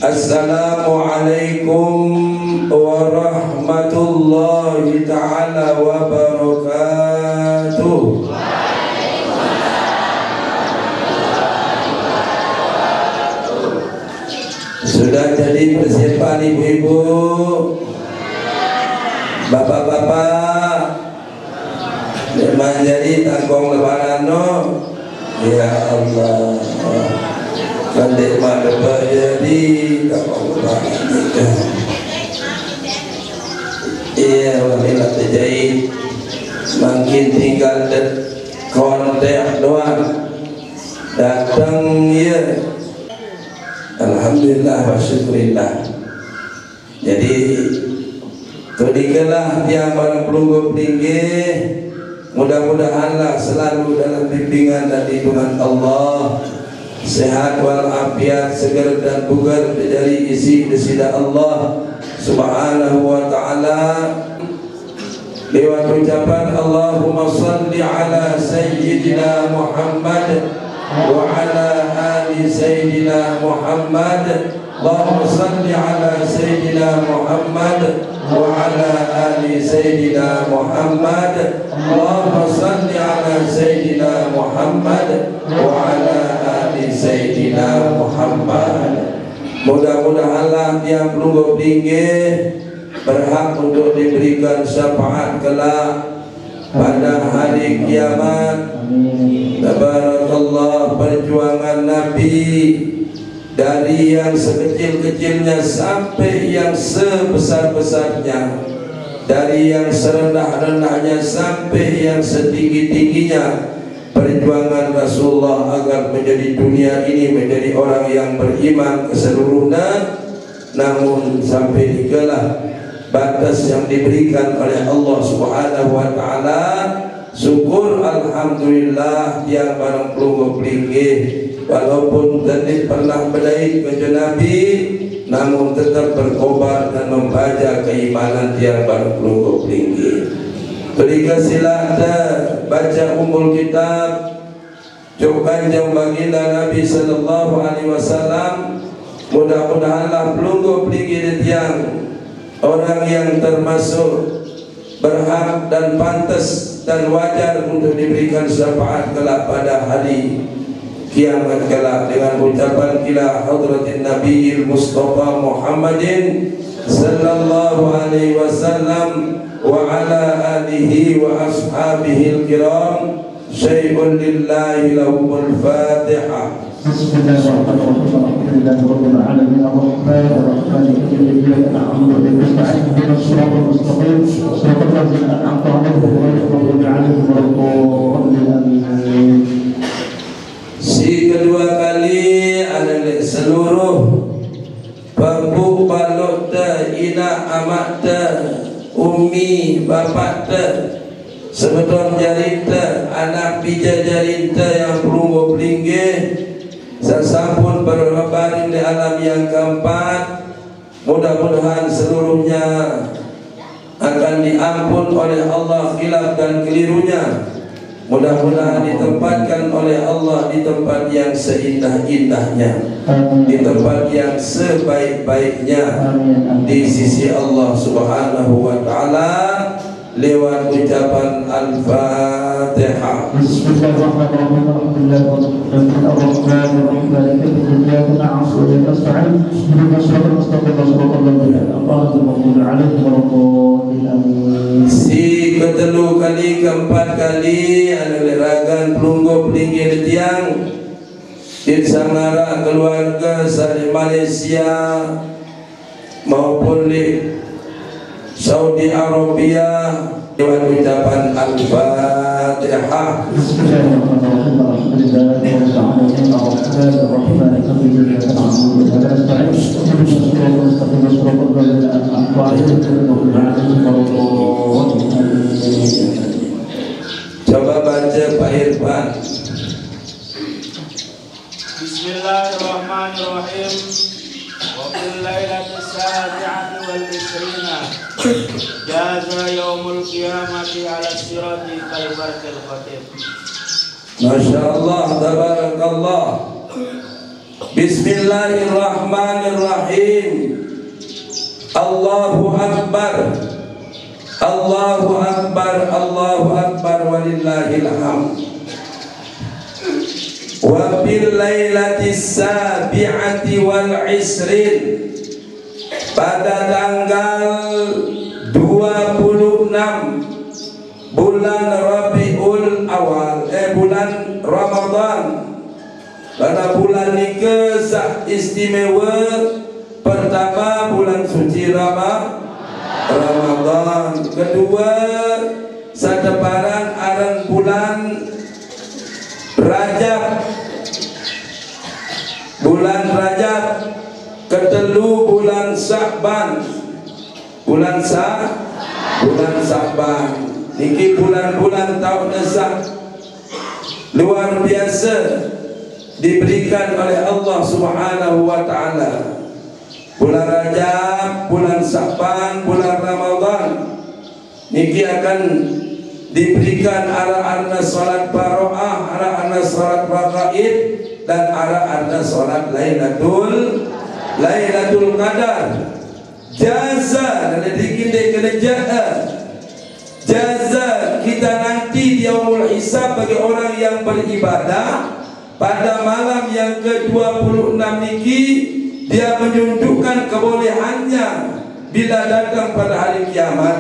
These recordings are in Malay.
Assalamualaikum warahmatullahi ta'ala wabarakatuh. Sudah jadi persiapan ibu-ibu, bapak-bapak, menjadi tanggung lebaran no. Ya Allah, kandik mana jadi tanggung lebaran. Iya, walilah terjahit, makin tinggal kontak doang, datang ya. Alhamdulillah wa syukurillah. Jadi tudikalah yang barang pelunggup tinggi, mudah-mudahanlah selalu dalam bimbingan dan lindungan Allah, sehat walafiat, segar dan bugar dari isi desida Allah subhanahu wa ta'ala. Lewat ucapan Allahumma salli ala sayyidina Muhammad wa ala ali sayyidina Muhammad. Allahumma salli ala sayyidina Muhammad wa ala ali sayyidina Muhammad. Allahumma salli ala sayyidina Muhammad wa ala ali sayyidina Muhammad. Mudah-mudahanlah yang pelunggup tinggi berhak untuk diberikan syafaat kelak pada hari kiamat. Tabarakallah, perjuangan Nabi dari yang sekecil-kecilnya sampai yang sebesar-besarnya, dari yang serendah-rendahnya sampai yang setinggi-tingginya, perjuangan Rasulullah agar menjadi dunia ini menjadi orang yang beriman keseluruhan. Namun sampai dikelah batas yang diberikan oleh Allah Subhanahu wa ta'ala. Syukur alhamdulillah yang barang pelunggup linggih, walaupun tadi pernah berdait ke Nabi, namun tetap berkobar dan membaca keimanan yang barang pelunggup linggih. Berikan silada baca umul kitab Cuk Kanjeng baginda Nabi sallallahu alaihi wasallam. Mudah-mudahanlah pelunggup linggih yang orang yang termasuk berhak dan pantas dan wajar untuk diberikan syafaat kelak pada hari kiamat kelak, dengan ucapan ila hadratin Nabiyil Mustafa Muhammadin sallallahu alaihi wasallam wa ala alihi wa ashabihi al-kiram. Syai'un lillahi lahumul Fatihah. Bismillahirrahmanirrahim. Alhamdulillahirabbil alamin arrahmanir rahim iyyaka na'budu wa iyyaka nasta'in ihdinas siratal mustaqim siratal ladzina an'amta 'alaihim ghairil maghdubi 'alaihim waladdallin. Si kedua kali adalah seluruh babu balok ta ina amat ta umi bapak ta sebetul jarinta anak pija jarinta yang pelunggup linggih sesampun berbaring di alam yang keempat. Mudah-mudahan seluruhnya akan diampun oleh Allah khilaf dan kelirunya. Mudah-mudahan ditempatkan oleh Allah di tempat yang seindah-indahnya, di tempat yang sebaik-baiknya di sisi Allah Subhanahu wa ta'ala lewat ucapan Al-Fatihah. Bismillahirrahmanirrahim. Si ketelu kali keempat kali adalah ragan pelunggup linggih tiang di sangara keluarga dari Malaysia maupun di Saudi Arabia dengan ucapan Al-Fatihah. Coba baca Pak Irfan. Bismillahirrahmanirrahim. Wa fil lailatis sabi'ati wal 20 jaza yaumul qiyamati 'ala sirati kal barqil khatib. Masya Allah, tabarakallah. Bismillahirrahmanirrahim. Allahu Akbar, Allahu Akbar, Allahu Akbar, walillahil hamd. Wa bil lailatis sabi'ati wal isrin, pada tanggal 26 bulan Rabiul Awal, bulan Ramadan. Pada bulan ini sak istimewa pertama bulan suci Ramadan, kedua sadeparan aran bulan Rajab, bulan Rajab, ketelu bulan Sya'ban, bulan Sya'ban. Niki bulan-bulan tahun Esa luar biasa diberikan oleh Allah Subhanahu wa taala. Bulan Rajab, bulan Sya'ban, bulan Ramadan niki akan diberikan arah-arah salat baro'ah, arah-arah salat rakaid, dan arah-arah salat Lailatul Qadar. Jaza dan dikinde kerjaan jaza kita nanti di yaumul hisab bagi orang yang beribadah pada malam yang ke-26 niki, dia menunjukkan kebolehannya bila datang pada hari kiamat.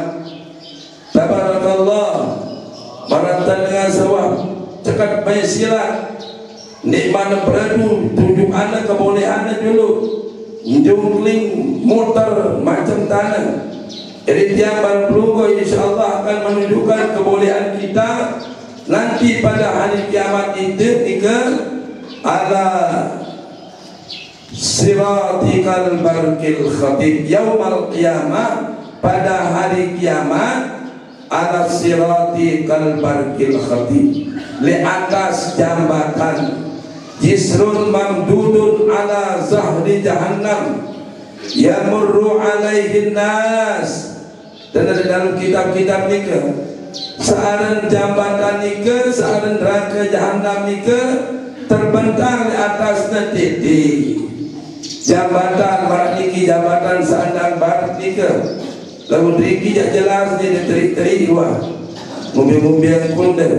Tabarakallah, maratan dengan sawah cekat bayi silat nikmat beradu tunjuk anak kebolehannya dulu jungling muter macam tanah. Jadi tiap pelunggu insyaAllah akan menunjukkan kebolehan kita nanti pada hari kiamat itu nika ala siratikal barqil khatib yaumal qiyamah, pada hari kiamat ala siratikal barqil khatib, di atas jambatan jisrun mamdudun ala zahri jahannam yamurru alaihin nas. Dan ada dalam kitab-kitab nika searan jambatan nika, searan neraka jahanam nika terbentang di atasnya titik jambatan barat niki, jambatan seandang barat nika. Lalu riki jak jelas ni terik-terik wah mobil-mobil kunde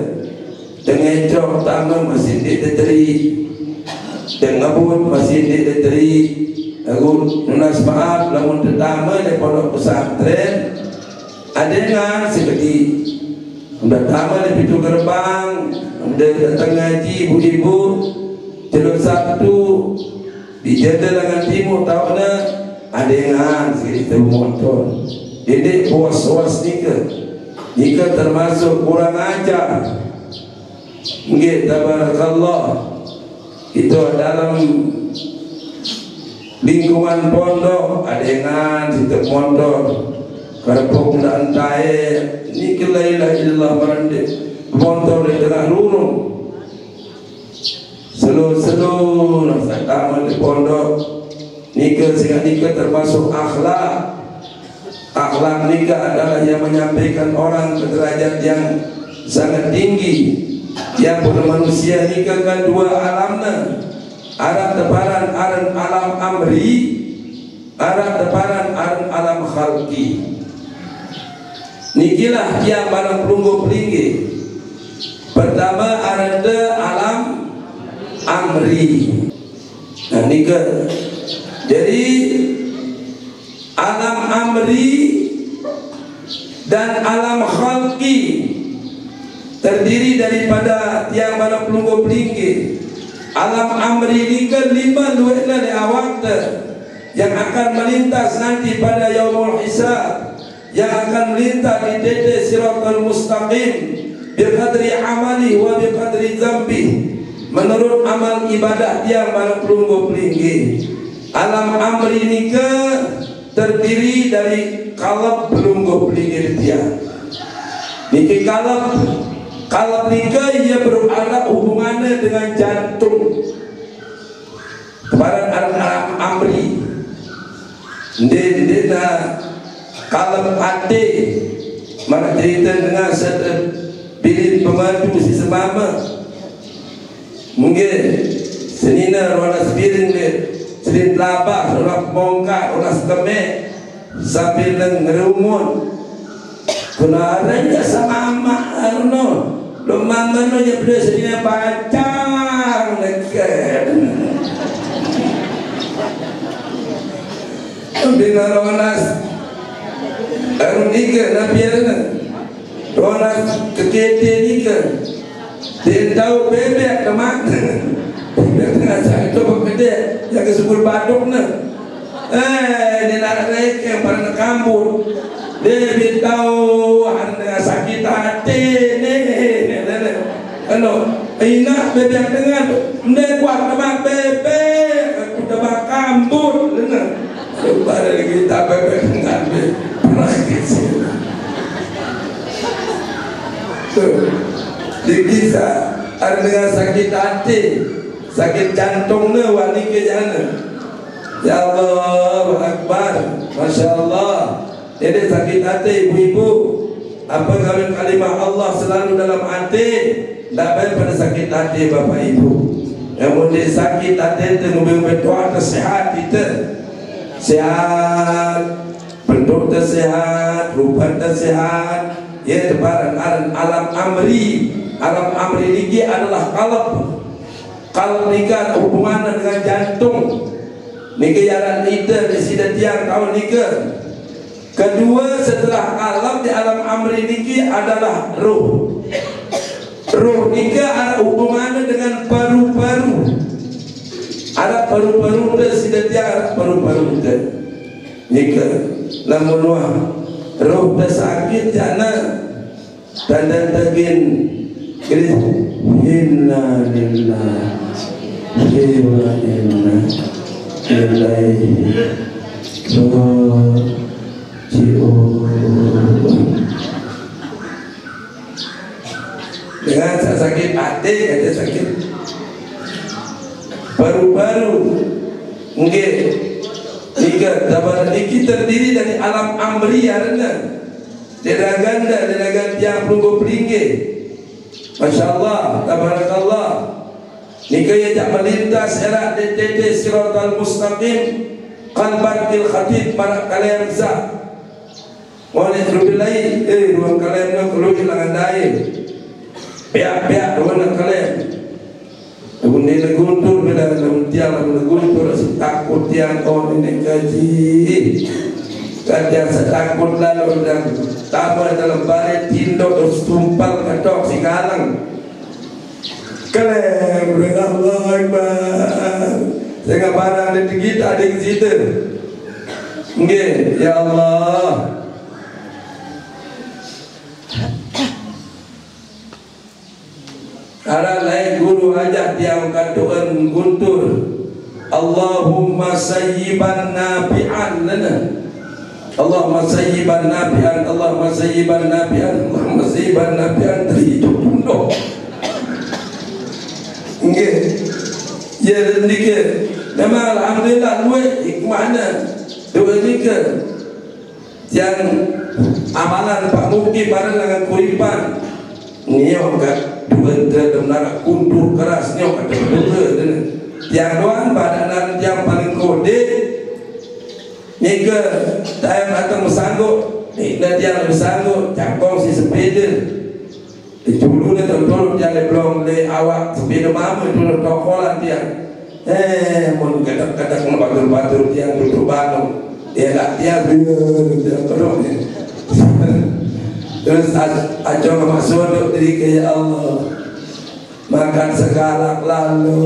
dengan jauh tamu masih diterik, dengan ngabut masih diterik. Aku nunas maaf lamun pertama di pondok pesantren ada dengan seperti udah tamu di pintu gerbang, udah datang ngaji ibu-ibu jalur Sabtu di Jendela Timur tahunnya ada dengan seperti motor. Jadi bos-bos nika termasuk kurang ajar. Nggih, tabarakallah. Itu dalam lingkungan pondok ada dengan situ motor karepok ndak entae niki la ilaha illallah marande motor di tengah lurung selu-selu nang taman di pondok nika sing nika termasuk akhlak. Akhlak nika adalah yang menyampaikan orang ke derajat yang sangat tinggi. Yang manusia nika kan dua alamna, arah deparan aran alam amri, arah deparan aran alam khalqi. Nikilah yang barang pelunggu pelinggi. Pertama aran de alam amri. Nah nika jadi alam amri dan alam khalqi terdiri daripada tiang mana pelunggu pelinggi. Alam amri ini kan 5 duitlah di awak yang akan melintas nanti pada yaumul hisab, yang akan melintas di titik siratal mustaqim biqadri amali wa biqadri zambi, menurut amal ibadah tiang mana pelunggu pelinggi. Alam amri ini terdiri dari kalab pelunggu pelinggi tiang. Niki kalab nika ia berada hubungannya dengan jantung. Kepada alam amri, dia kalab hati, mana cerita dengan pilih pemandu si semama. Mungkin senina ronas piring le selin labah ronas bongkar ronas kemek sambil ngerumun kuna aranya sama amak arno lo mama no ya beli senina pacang dekat dengan ronas arnika nabiarna ronas kekete nika dia tahu bebek kemana dia tengah cari tu berbeda yang kesebut baduk ni dia nak naik yang pada nak kambut dia tahu anda sakit hati ni kalau ina bebek dengan dia kuat nama bebek aku dah kambut pada lagi tak bebek dengan pernah kecil dikisah ada dengan sakit hati sakit jantung ni wani ke jana ya Allah Akbar Masya Allah jadi sakit hati ibu-ibu apa kalimah Allah selalu dalam hati tak baik pada sakit hati bapak ibu yang boleh sakit hati itu berdoa tersehat kita sehat bentuk tersehat rupa tersehat ya tebaran alam amri niki adalah kalb nika hubungan dengan jantung niki yaran ida di sida tiang tahun nika kedua setelah alam di alam amri niki adalah ruh nika ada hubungan dengan paru-paru ada paru-paru di sida tiang paru-paru nika namun ruh tersakit jana dan tagin inna lillahi wa inna ilaihi raji'un. Dengan sakit hati ada sakit paru-paru mungkin jika tabar ini terdiri dari alam amri arena tidak ganda tidak gantian pelunggu pelinggi Masya Allah tabarakallah nika ya tak melintas era DTT siratal mustaqim qalbatil khatib para kalian zat oleh rubilai ruang kalian nak keluar hilangan lain pihak-pihak ruang kalian Bunda neguntur bila tiang neguntur takut tiang on ini gaji kajian setakut lalu dan tambah dalam balik tindok terus tumpal ketok si galang kelem Allah Akbar sehingga barang di kita ada di situ nggih ya Allah ada lain guru ajak tiang katuan guntur Allahumma sayyiban nafi'an lana Allahumma sayyiban nafi'an Allahumma sayyiban nafi'an Allahumma sayyiban nafi'an dari hidup penuh nggih ya dikir memang alhamdulillah luwih hikmahna dua dikir yang amalan Pak Mufti bareng dengan kuripan niok kat dua benar kundur keras niok ada dua yang doan badan yang paling kode nika time atau sanggup nika dia lebih sanggup cangkong si sepeda dulu ni terus jalan belum le awak sepeda mama dulu tokolan dia mun kata batur dia duduk bangun dia tak dia terus terus aja masuk diri ke ya Allah makan segalak lalu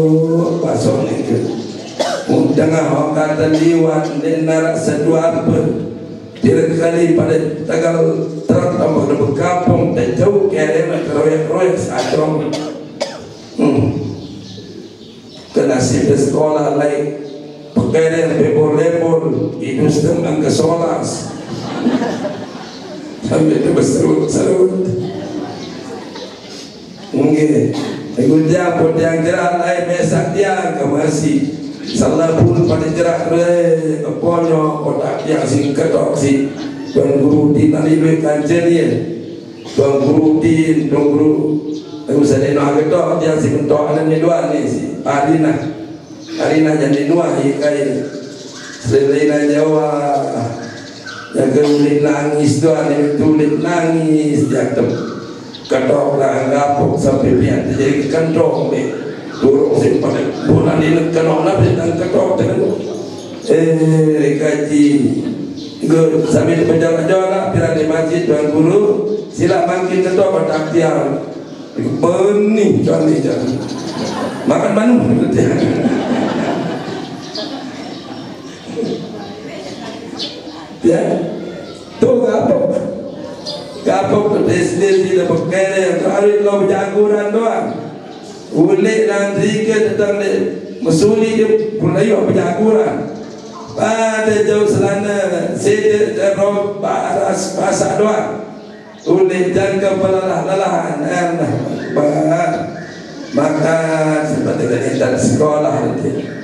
pasok ni ke tengah orang kata liwat di narak sedua apa tidak kali pada tanggal terang tambah ada berkampung dan jauh kaya nak keroyak-keroyak seacong kenasib sekolah lain pekerjaan lebor-lebor itu sedang ke solas sampai itu berserut-serut mungkin aku jawab yang jerak lain mesak dia ke masih salah pun pada jerak ke ponyo kotak yang singkat si Tuan Guru di naliwe kajian Tuan Guru di Tuan Guru aku sedih nak ketok dia si ketok alam ni dua ni si Adina Karina jadi nuah ikai selena Jawa jaga ulit nangis doang tulit nangis jatuh ketok lah ngapok sampai pian jadi kentong deh turun sih pada bulan ini kenok nabi dan ketok dengan kaji gue sambil berjalan-jalan pira di masjid tuan guru sila makin ketok pada aktiar benih cari jangan makan manu ya tuh kapok destinasi dapat kere kali lo berjaguran doang ulik dan rike datang mesuli dia mulai berjaguran pada jauh selana sede roh baras pasak doang ulik jangka pelalah-lalahan maka seperti kita sekolah nanti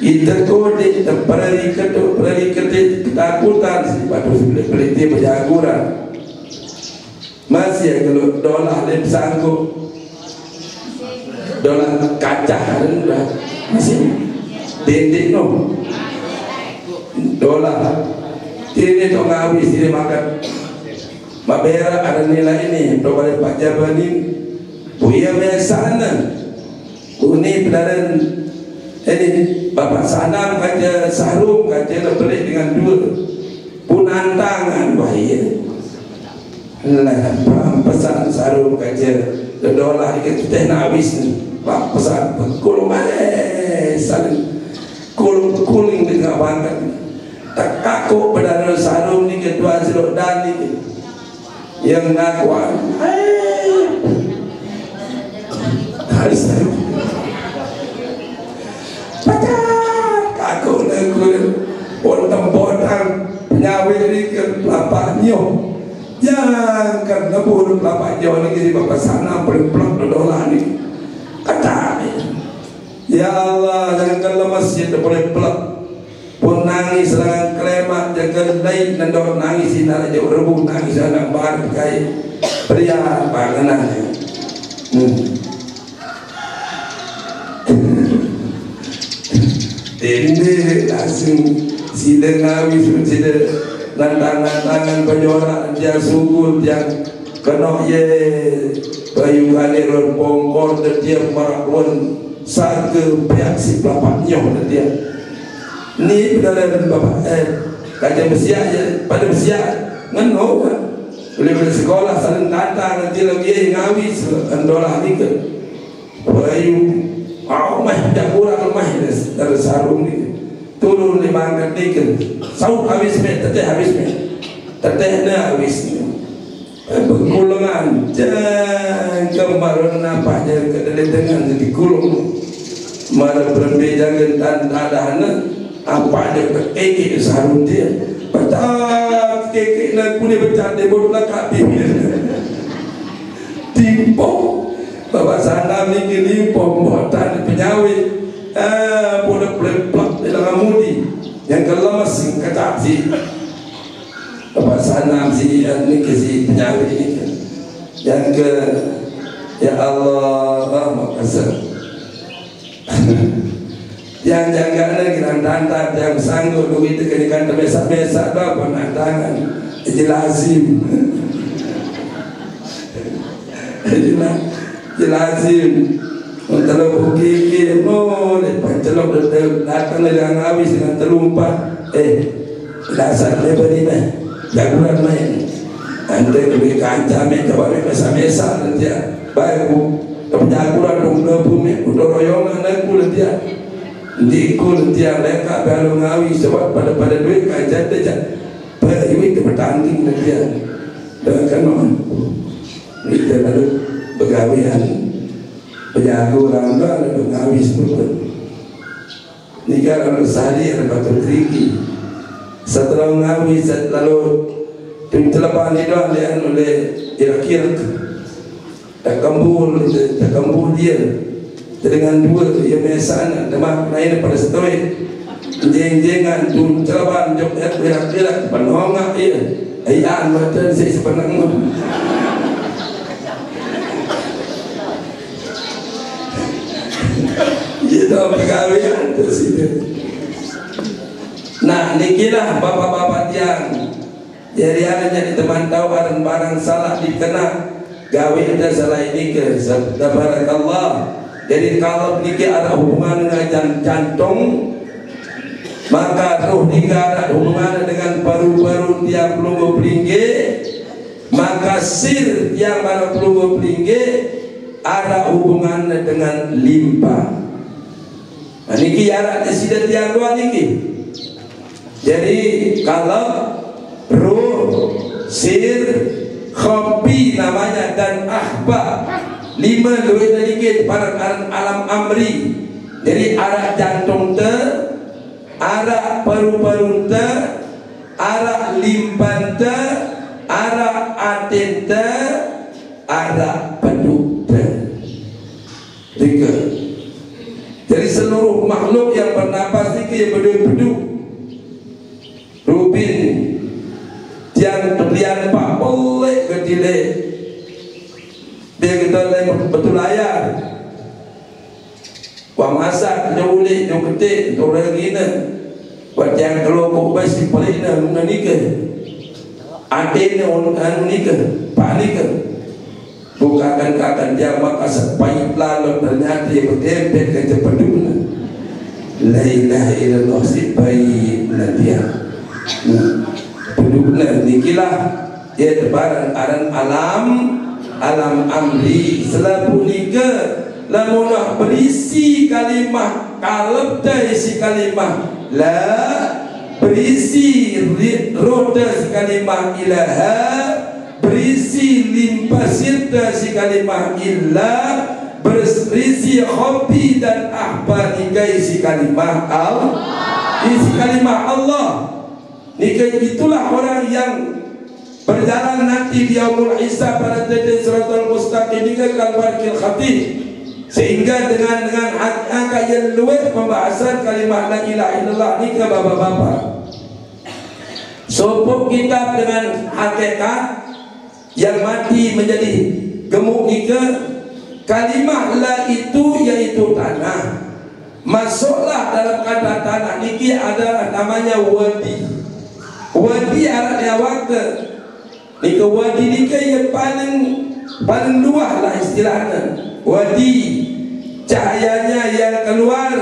itu kode temporary ketakutan sebab peliti berjaguran masih kalau dolar lem sanggup dolar kaca rendah masih dendek no dolar ini tu ngawis ini makan mabera ada nilai ini dolar Pak Jabani buaya biasana uni pelaran ini Bapak Sanam kaca sarung kaca beli dengan dua punantangan bahaya lah pesan sarung kaca dolar kita nak habis pak pesan kulung saling kuling dengan banget tak kaku pada sarung ni kedua silok dan ni yang ngakuan hari sarung kaku potong penyawi ni ke lapak nyok jangan ngebur lapak nyok ni jadi Bapak Sana berplak dolar ni kata ya Allah jangan lemas kita boleh plak pun nangis dengan klemat jaga lain dan dor nangis sinar aja rebut nangis anak bar kai pria panganan ini langsung sidang habis sudah tangan penyorak dia sungguh yang kena ye bayu aliran bongkor dia marakuan saga pihak si bapak nyoh dia ni benar bapak kajian bersiap je pada bersiap ngeno boleh bersekolah saling datang nanti lagi ngawis dolar ni ke bayu mah dah kurang mah dari sarung ni turun lima angkat ni ke sauk habis me teteh habis me teteh na habis ni berkulangan jangan kemarin apa je ke dalam dengan jadi kulung mana berembe jangan tanda dahana apa je ke keke sarung dia patah keke nak punya bercanda bodoh lah kapi timpok Bapak Sana ni kini pembuatan penyawi boleh plek di dalam mudi yang kelemas kecap si Bapak Sana si ni si penyawi ini yang ke ya Allah makasih yang jaga lagi rantan yang sanggup duit itu kena kan terbesak-besak dah penantangan itu lazim jelasin kalau kiki lepas celok datang dengan habis dengan terlumpah dasar lebar ni jaguran main anda lebih kancam coba mesa-mesa nanti baik jaguran dong bumi udah royongan aku nanti diku nanti mereka baru ngawi sebab pada duit kancam dia duit bertanding nanti dengan kanon kita lalu pegawaian penjaguran tu ada pengawis pun nikah orang sehari ada batu triki setelah mengawis lalu pencelapan itu ada oleh irak-irak tak kembul dia dengan dua yang biasa demak lain pada setoi jeng-jengan pencelapan jok irak-irak penongak ia ayaan macam saya sebenarnya Kalau perkahwinan tu sini. Nah, nikilah bapak-bapak yang jadi adanya di teman tahu barang salah dikena gawe ada salah ini ke tabarakallah. Jadi kalau nikah ada hubungan dengan jantung, maka roh nikah ada hubungan dengan paru-paru tiang pelunggu pelinggi, maka sir yang mana pelunggu pelinggi ada hubungan dengan limpa. Nah, niki ada sidat tiang dua niki. Jadi kalau ruh, sir, khopi namanya dan akhbar 5 duit sedikit pada alam amri. Jadi arah jantung te, arah paru-paru te, arah limpan te, arah aten te, arah peduk te. 3. Jadi seluruh makhluk yang bernapas ini yang beduk-beduk Rubin yang terlihat pak boleh kedile dia kita lain betul layar wang masak nyulih nyuketik orang gina buat yang kalau kau basi pelina menikah adanya orang nikah pak nikah bukakan kakan dia maka sepahit lalu ternyata dia berdempet ke cepeduna la ilaha illallah sepahit dia penduduknya nikilah dia terbarang alam amri selalu nikah lamun berisi kalimah kalab isi kalimah la berisi roda si kalimah ilaha berisi limpasir si kalimah illah berisi khopi dan ahbar hingga isi kalimah isi kalimah Allah. Nikah itulah orang yang berjalan nanti di yaumul hisab pada titik siratal mustaqim nikah kalbarkil khatib sehingga dengan angka yang luwes pembahasan kalimat la ilaha illallah nikah bapak-bapak sopok kitab dengan hakikat yang mati menjadi gemuk nikah kalimat la itu yaitu tanah masuklah dalam kata tanah niki adalah namanya wadi. Wadi arah dia waktu nika wadi nika yang paling luas lah istilahnya. Wadi cahayanya yang keluar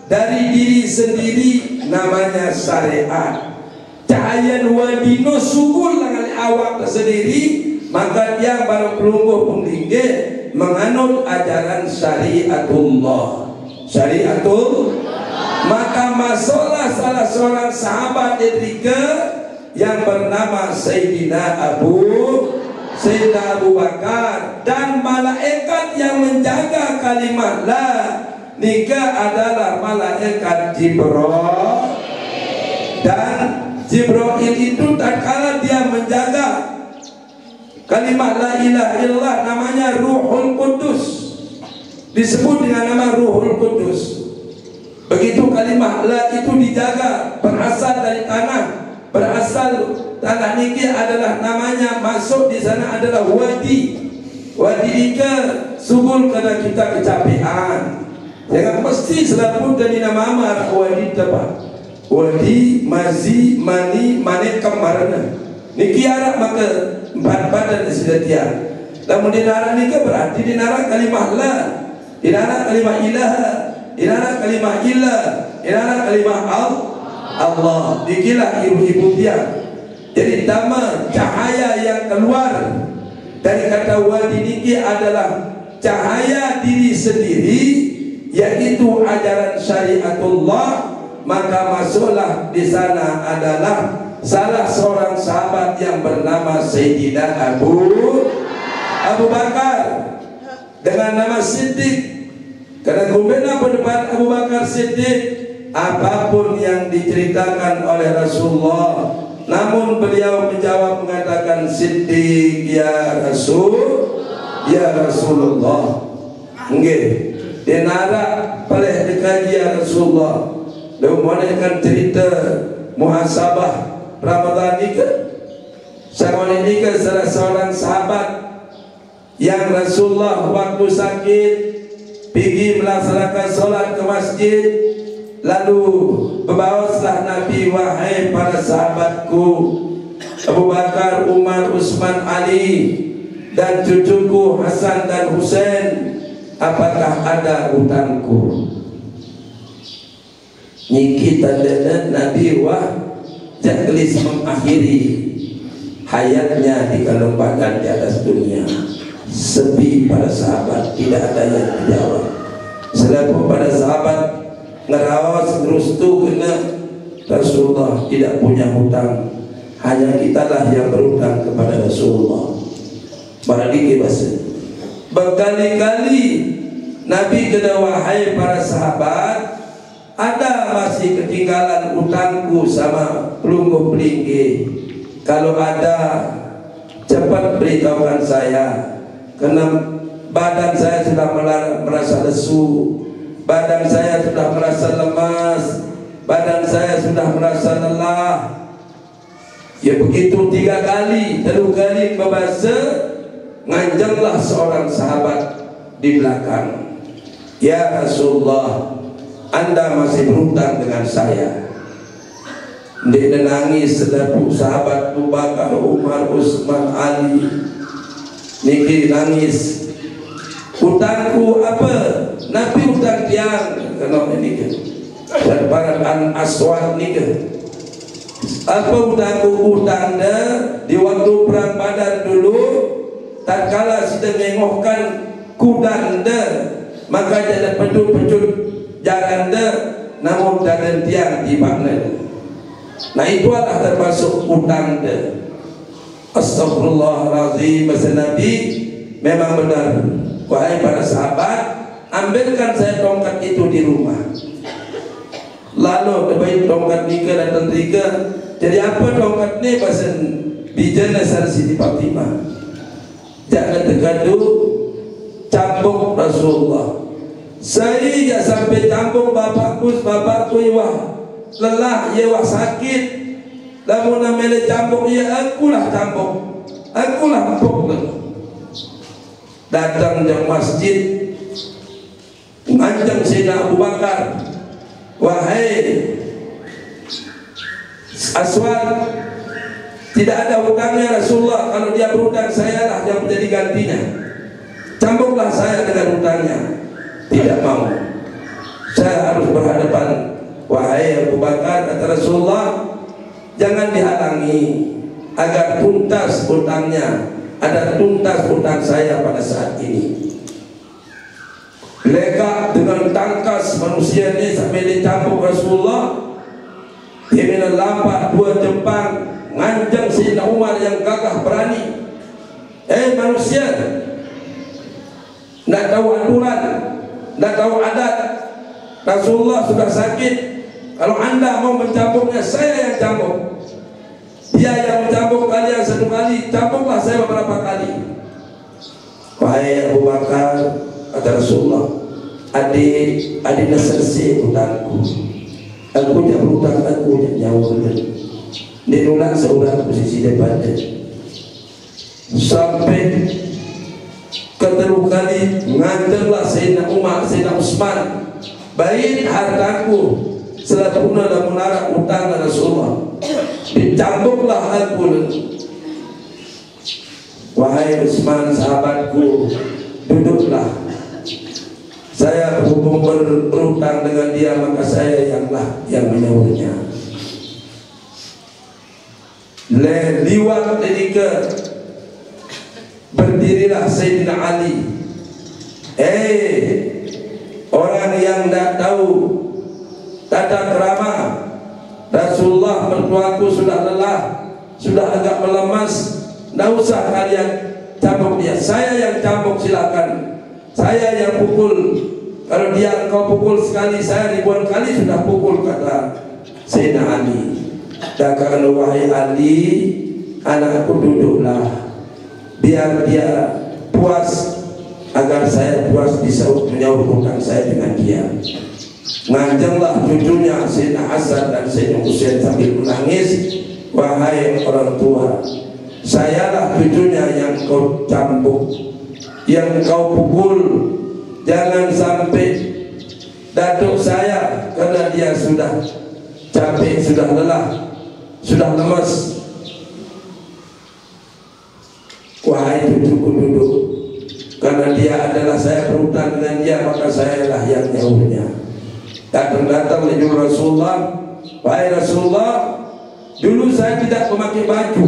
dari diri sendiri namanya syariat. Cahaya wadi no subul dengan awak sendiri maka dia baru pelungguh penglingge menganut ajaran syariatullah. Maka masuklah salah seorang sahabat Edrika yang bernama Sayyidina Abu Bakar dan malaikat yang menjaga kalimat la nikah adalah malaikat Jibril dan Jibril itu tak kala dia menjaga kalimat la ilaha illallah namanya Ruhul Qudus disebut dengan nama Ruhul Qudus. Begitu kalimah la itu dijaga berasal dari tanah, berasal tanah niki adalah namanya masuk di sana adalah wadi. Wadi ika subul kena kita kecapean. Jangan mesti selalu dari nama amar wadi tepat. Wadi mazi mani manik kamarana. Niki arah maka empat badan disediakan. Namun di nara niki berarti di nara kalimah la, di nara kalimah ilaha. Inara kalimah ilah, inara kalimah Allah. Dikilah ibu-ibu dia. Jadi dama cahaya yang keluar dari kata wadi niki adalah cahaya diri sendiri, yaitu ajaran syariatullah. Maka masuklah di sana adalah salah seorang sahabat yang bernama Sayyidina Abu Bakar dengan nama Siddiq. Karena gubernur pendapat Abu Bakar Siddiq apapun yang diceritakan oleh Rasulullah, namun beliau menjawab mengatakan Siddiq ya Rasulullah. Nggih, denara boleh dikaji ya Rasulullah. Lalu mohonkan cerita muhasabah Ramadan nikah. Sama nikah salah seorang sahabat yang Rasulullah waktu sakit pergi melaksanakan solat ke masjid. Lalu berbawaslah Nabi, wahai para sahabatku Abu Bakar, Umar, Utsman, Ali dan cucuku Hasan dan Husain, apakah ada hutangku? Niki tanda Nabi Jaglis mengakhiri hayatnya di kelembagaan di atas dunia. Sepi para sahabat, tidak ada yang dijawab. Selaku pada sahabat ngerawas ngerustu kena Rasulullah tidak punya hutang, hanya kitalah yang berhutang kepada Rasulullah. Barangkali bahasa berkali-kali Nabi kena, wahai para sahabat, ada masih ketinggalan utangku sama pelunggu pelinggi. Kalau ada, cepat beritahukan saya, karena badan saya sudah merasa lesu, badan saya sudah merasa lemas, badan saya sudah merasa lelah. Ya begitu 3 kali, 3 kali membahasa, nganjanglah seorang sahabat di belakang. Ya Rasulullah, Anda masih berhutang dengan saya. Dia nangis selaku sahabat Abu Bakar, Umar, Utsman, Ali. Niki nangis. Hutangku apa? Nabi hutang tiang. Kenapa ini kan? Dan para Aswad ni kan? Apa hutangku? Hutang dah di waktu perang Badar dulu. Tatkala kita mengohkan kuda dah, maka jadi pencut-pencut jalan dah, namun dan tiang di makna. Nah itu adalah termasuk hutang dah. Astagfirullahaladzim. Masa Nabi memang benar, wahai para sahabat, ambilkan saya tongkat itu di rumah. Lalu terbaik tongkat ni ke datang 3. Jadi apa tongkat ni? Pasal bijana sana Siti Fatimah. Jangan tergaduh campur Rasulullah. Saya sampai campur bapakku iwah lelah, ia wah sakit. Lamun namanya campur, ia akulah campur, akulah empuk. Datang ke masjid, ngancam Sayyidina Abu Bakar, wahai Aswad, tidak ada hutangnya Rasulullah. Kalau dia berhutang, saya lah yang menjadi gantinya. Campurlah saya dengan hutangnya. Tidak mau, saya harus berhadapan. Wahai Abu Bakar, kata Rasulullah, jangan dihalangi agar tuntas hutangnya. Ada tuntas hutang saya pada saat ini. Lega dengan tangkas manusia ini sampai dicampur Rasulullah. Dia minta lampak 2 jempang, ngancam Sayyidina Umar yang gagah berani. Manusia, tidak tahu aturan, tidak tahu adat. Rasulullah sudah sakit. Kalau anda mau mencampurnya, saya yang campur. Dia yang mencampur kalian 1 kali, campurlah saya beberapa kali. Wahai Abu Bakar, kata Rasulullah, adik selesai hutangku. Aku tidak berhutang, aku tidak jauh. Dia nolak seorang posisi depan dia. Sampai keteruk kali ngantarlah Sayyidina Umar, Sayyidina Utsman, baik hartaku selatuna dan menara utang Rasulullah, dicampurlah aku. Wahai Utsman sahabatku, duduklah. Saya berhubung berhutang dengan dia, maka saya yang menyuruhnya. Liwat ketika berdirilah Sayyidina Ali. Orang yang tak tahu tata kerama, Rasulullah, mertuaku sudah lelah, sudah agak melemas, tidak usah kalian campur dia, saya yang campur, silakan. Saya yang pukul. Kalau dia engkau pukul sekali, saya ribuan kali sudah pukul, kata Sayyidina Ali. Dan kalau wahai Ali, anakku duduklah, biar dia puas, agar saya puas bisa menyaur hutang saya dengan dia. Ngancamlah cucunya Sayyidina Hasan dan Sayyidina Husain sambil menangis, wahai orang tua, sayalah cucunya yang kau campur, yang kau pukul, jangan sampai datuk saya karena dia sudah capek, sudah lelah, sudah lemas, wahai cucuku duduk, karena dia adalah saya berhutang dengan dia, maka saya lah yang nyaunya. Datang menuju Rasulullah, wahai Rasulullah, dulu saya tidak memakai baju,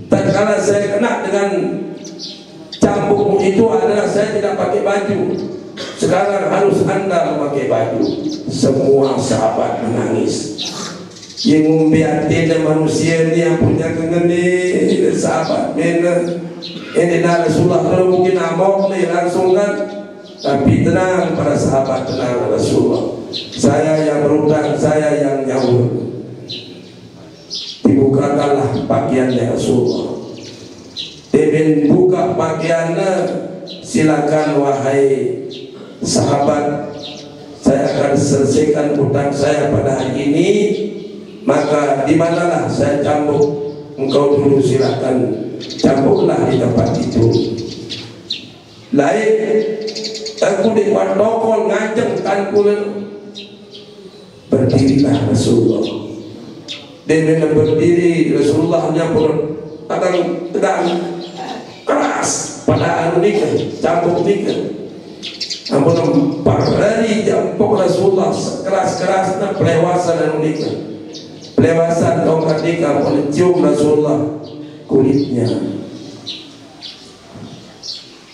tatkala saya kena dengan cambukmu itu adalah saya tidak pakai baju. Sekarang harus anda memakai baju. Semua sahabat menangis. Yang membiarkan manusia ini yang punya kengeni sahabat benar. Ini Rasulullah kalau mungkin amok nih langsung kan. Tapi tenang para sahabat, tenang Rasulullah. Saya yang berhutang, saya yang nyaur. Dibukakanlah pakaiannya Rasulullah. Dibin buka pakaiannya, silakan wahai sahabat, saya akan selesaikan hutang saya pada hari ini. Maka di manalah saya cambuk, engkau dulu silakan cambuklah di tempat itu. Lain aku di protokol ngajeng tankulen, berdirilah Rasulullah. Dia berdiri, Rasulullah hanya tegang keras pada anu nikah, cambuk nikah. Ampun parari jampok Rasulullah keras-kerasnya pelewasan anu nikah. Pelewasan tongkat nikah pun cium Rasulullah kulitnya.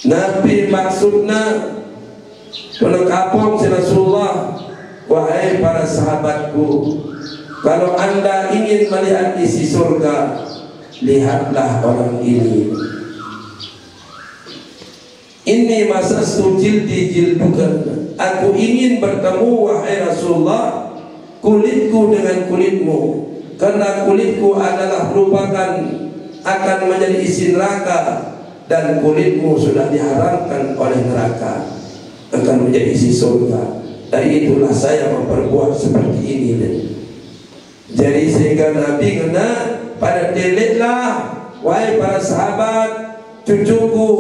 Nabi maksudnya penekapon si Rasulullah, wahai para sahabatku, kalau anda ingin melihat isi surga, lihatlah orang ini. Ini masa sujil di jildukan. Aku ingin bertemu wahai Rasulullah, kulitku dengan kulitmu, karena kulitku adalah merupakan akan menjadi isi neraka, dan kulitmu sudah diharamkan oleh neraka, akan menjadi isi surga. Dari itulah saya memperbuat seperti ini. Jadi sehingga Nabi kena pada deliklah, wahai para sahabat, cucuku,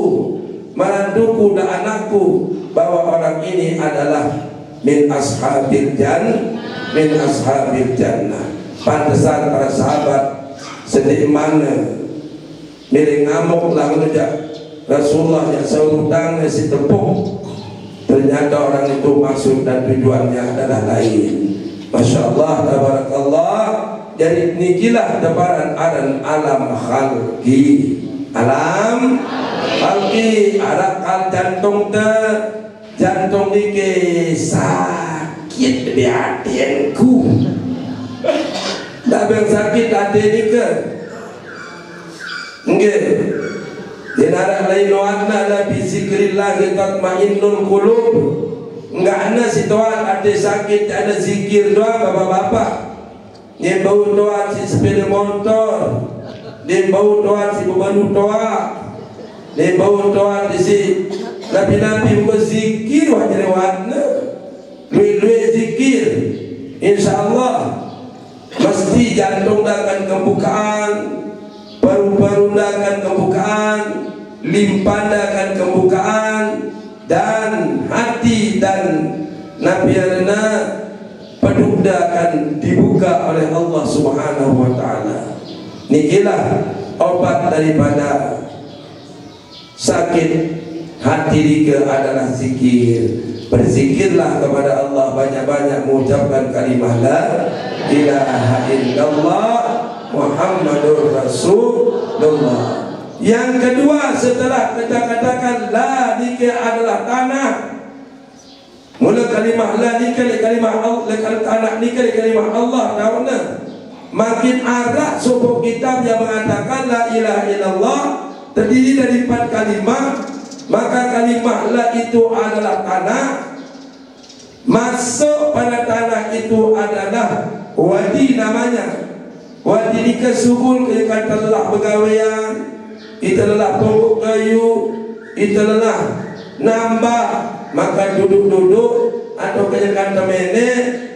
mantuku dan anakku, bahwa orang ini adalah min ashabil jannah. Pantesan para sahabat sedih mana milih ngamuk lah menujak Rasulullah yang seurutang si tepuk, ternyata orang itu maksud dan tujuannya adalah lain. Masya Allah, tabarakallah. Jadi nikilah deparan alam khalqi, alam khalqi, arak jantung jantung niki sakit di hatiku. Tak yang sakit hati nika. Enggak. Di narah lain warna la bi zikrillah tatmainnul qulub. Enggak ada situasi ada sakit, ada zikir doa bapak-bapak. Dia bau doa si sepeda motor, dia bau doa si bebantu doa, dia bau doa di si nabi-nabi berzikir wajah warna, lui zikir, insyaallah mesti jantung akan kebukaan, paru-paru akan kebukaan, limpa akan kebukaan, dan hati dan nabiana pedukda akan dibuka oleh Allah Subhanahu wa taala. Nikilah obat daripada sakit hati dika adalah zikir. Berzikirlah kepada Allah, banyak-banyak mengucapkan kalimah la ilaha illallah Muhammadur Rasulullah. Yang kedua setelah kita katakan la dika adalah tanah, mula kalimah la dika kalimah Allah, tanah dika kalimah Allah, tahunya makin arah subuh kitab yang mengatakan la ilaha illallah terdiri dari 4 kalimat, maka kalimah la itu adalah tanah. Masuk pada tanah itu adalah wadi namanya. Wadi dika subul kata lelah pegawaian, itu lelah pokok kayu, itu lelah nambah, maka duduk-duduk atau kata mene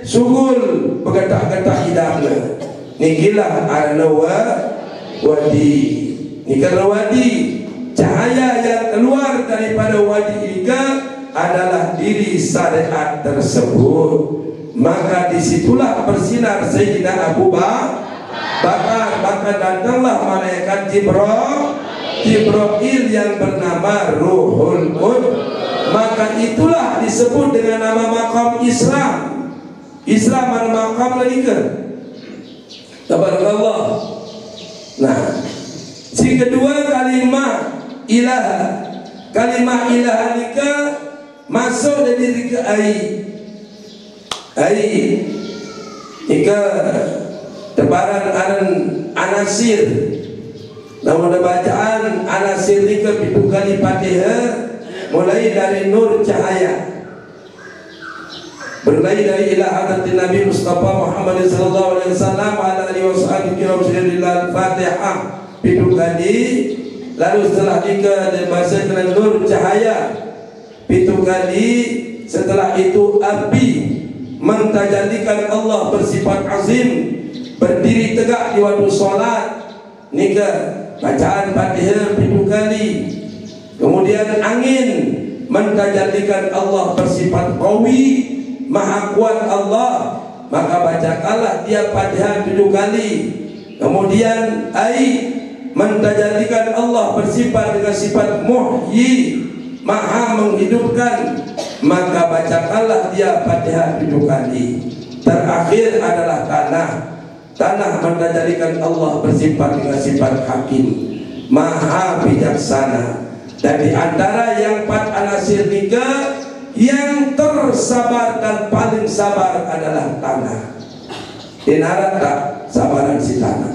sugul bergetak-getak hidapnya. Nikilah ada wadi. Nikilah wadi. Cahaya yang keluar daripada wadi ika adalah diri syariat tersebut, maka disitulah bersinar Sayyidina Abu Bakar. Maka datanglah malaikat Jibril yang bernama Ruhul Qudus. Maka itulah disebut dengan nama maqam Islam. Islam adalah maqam lagi. Tabarakallah. Nah, si kedua kalimah ilaha. Kalimah ilaha nika masuk dari diri ke ai. Ika tebaran anasir. Namun bacaan anasir nika pitu kali Fatihah, mulai dari nur cahaya, berlai dari ila hadatin Nabi Mustafa Muhammad sallallahu alaihi wasallam ala alihi washabihi Al-Fatihah pitu kali. Lalu setelah ika dibaca dengan nur cahaya pitu kali. Setelah itu api mentajadikan Allah bersifat azim, berdiri tegak di waktu sholat nika bacaan Fatihah pitu kali. Kemudian angin mentajadikan Allah bersifat qawi, maha kuat Allah, maka bacakanlah dia Fatihah pitu kali. Kemudian air mentajadikan Allah bersifat dengan sifat muhyi, maha menghidupkan, maka bacakanlah dia Fatihah pitu kali. Terakhir adalah tanah mentajadikan Allah bersifat dengan sifat hakim, maha bijaksana. Dan di antara yang 4 anasir nika, yang tersabar dan paling sabar adalah tanah. Dinarat tak sabaran si tanah.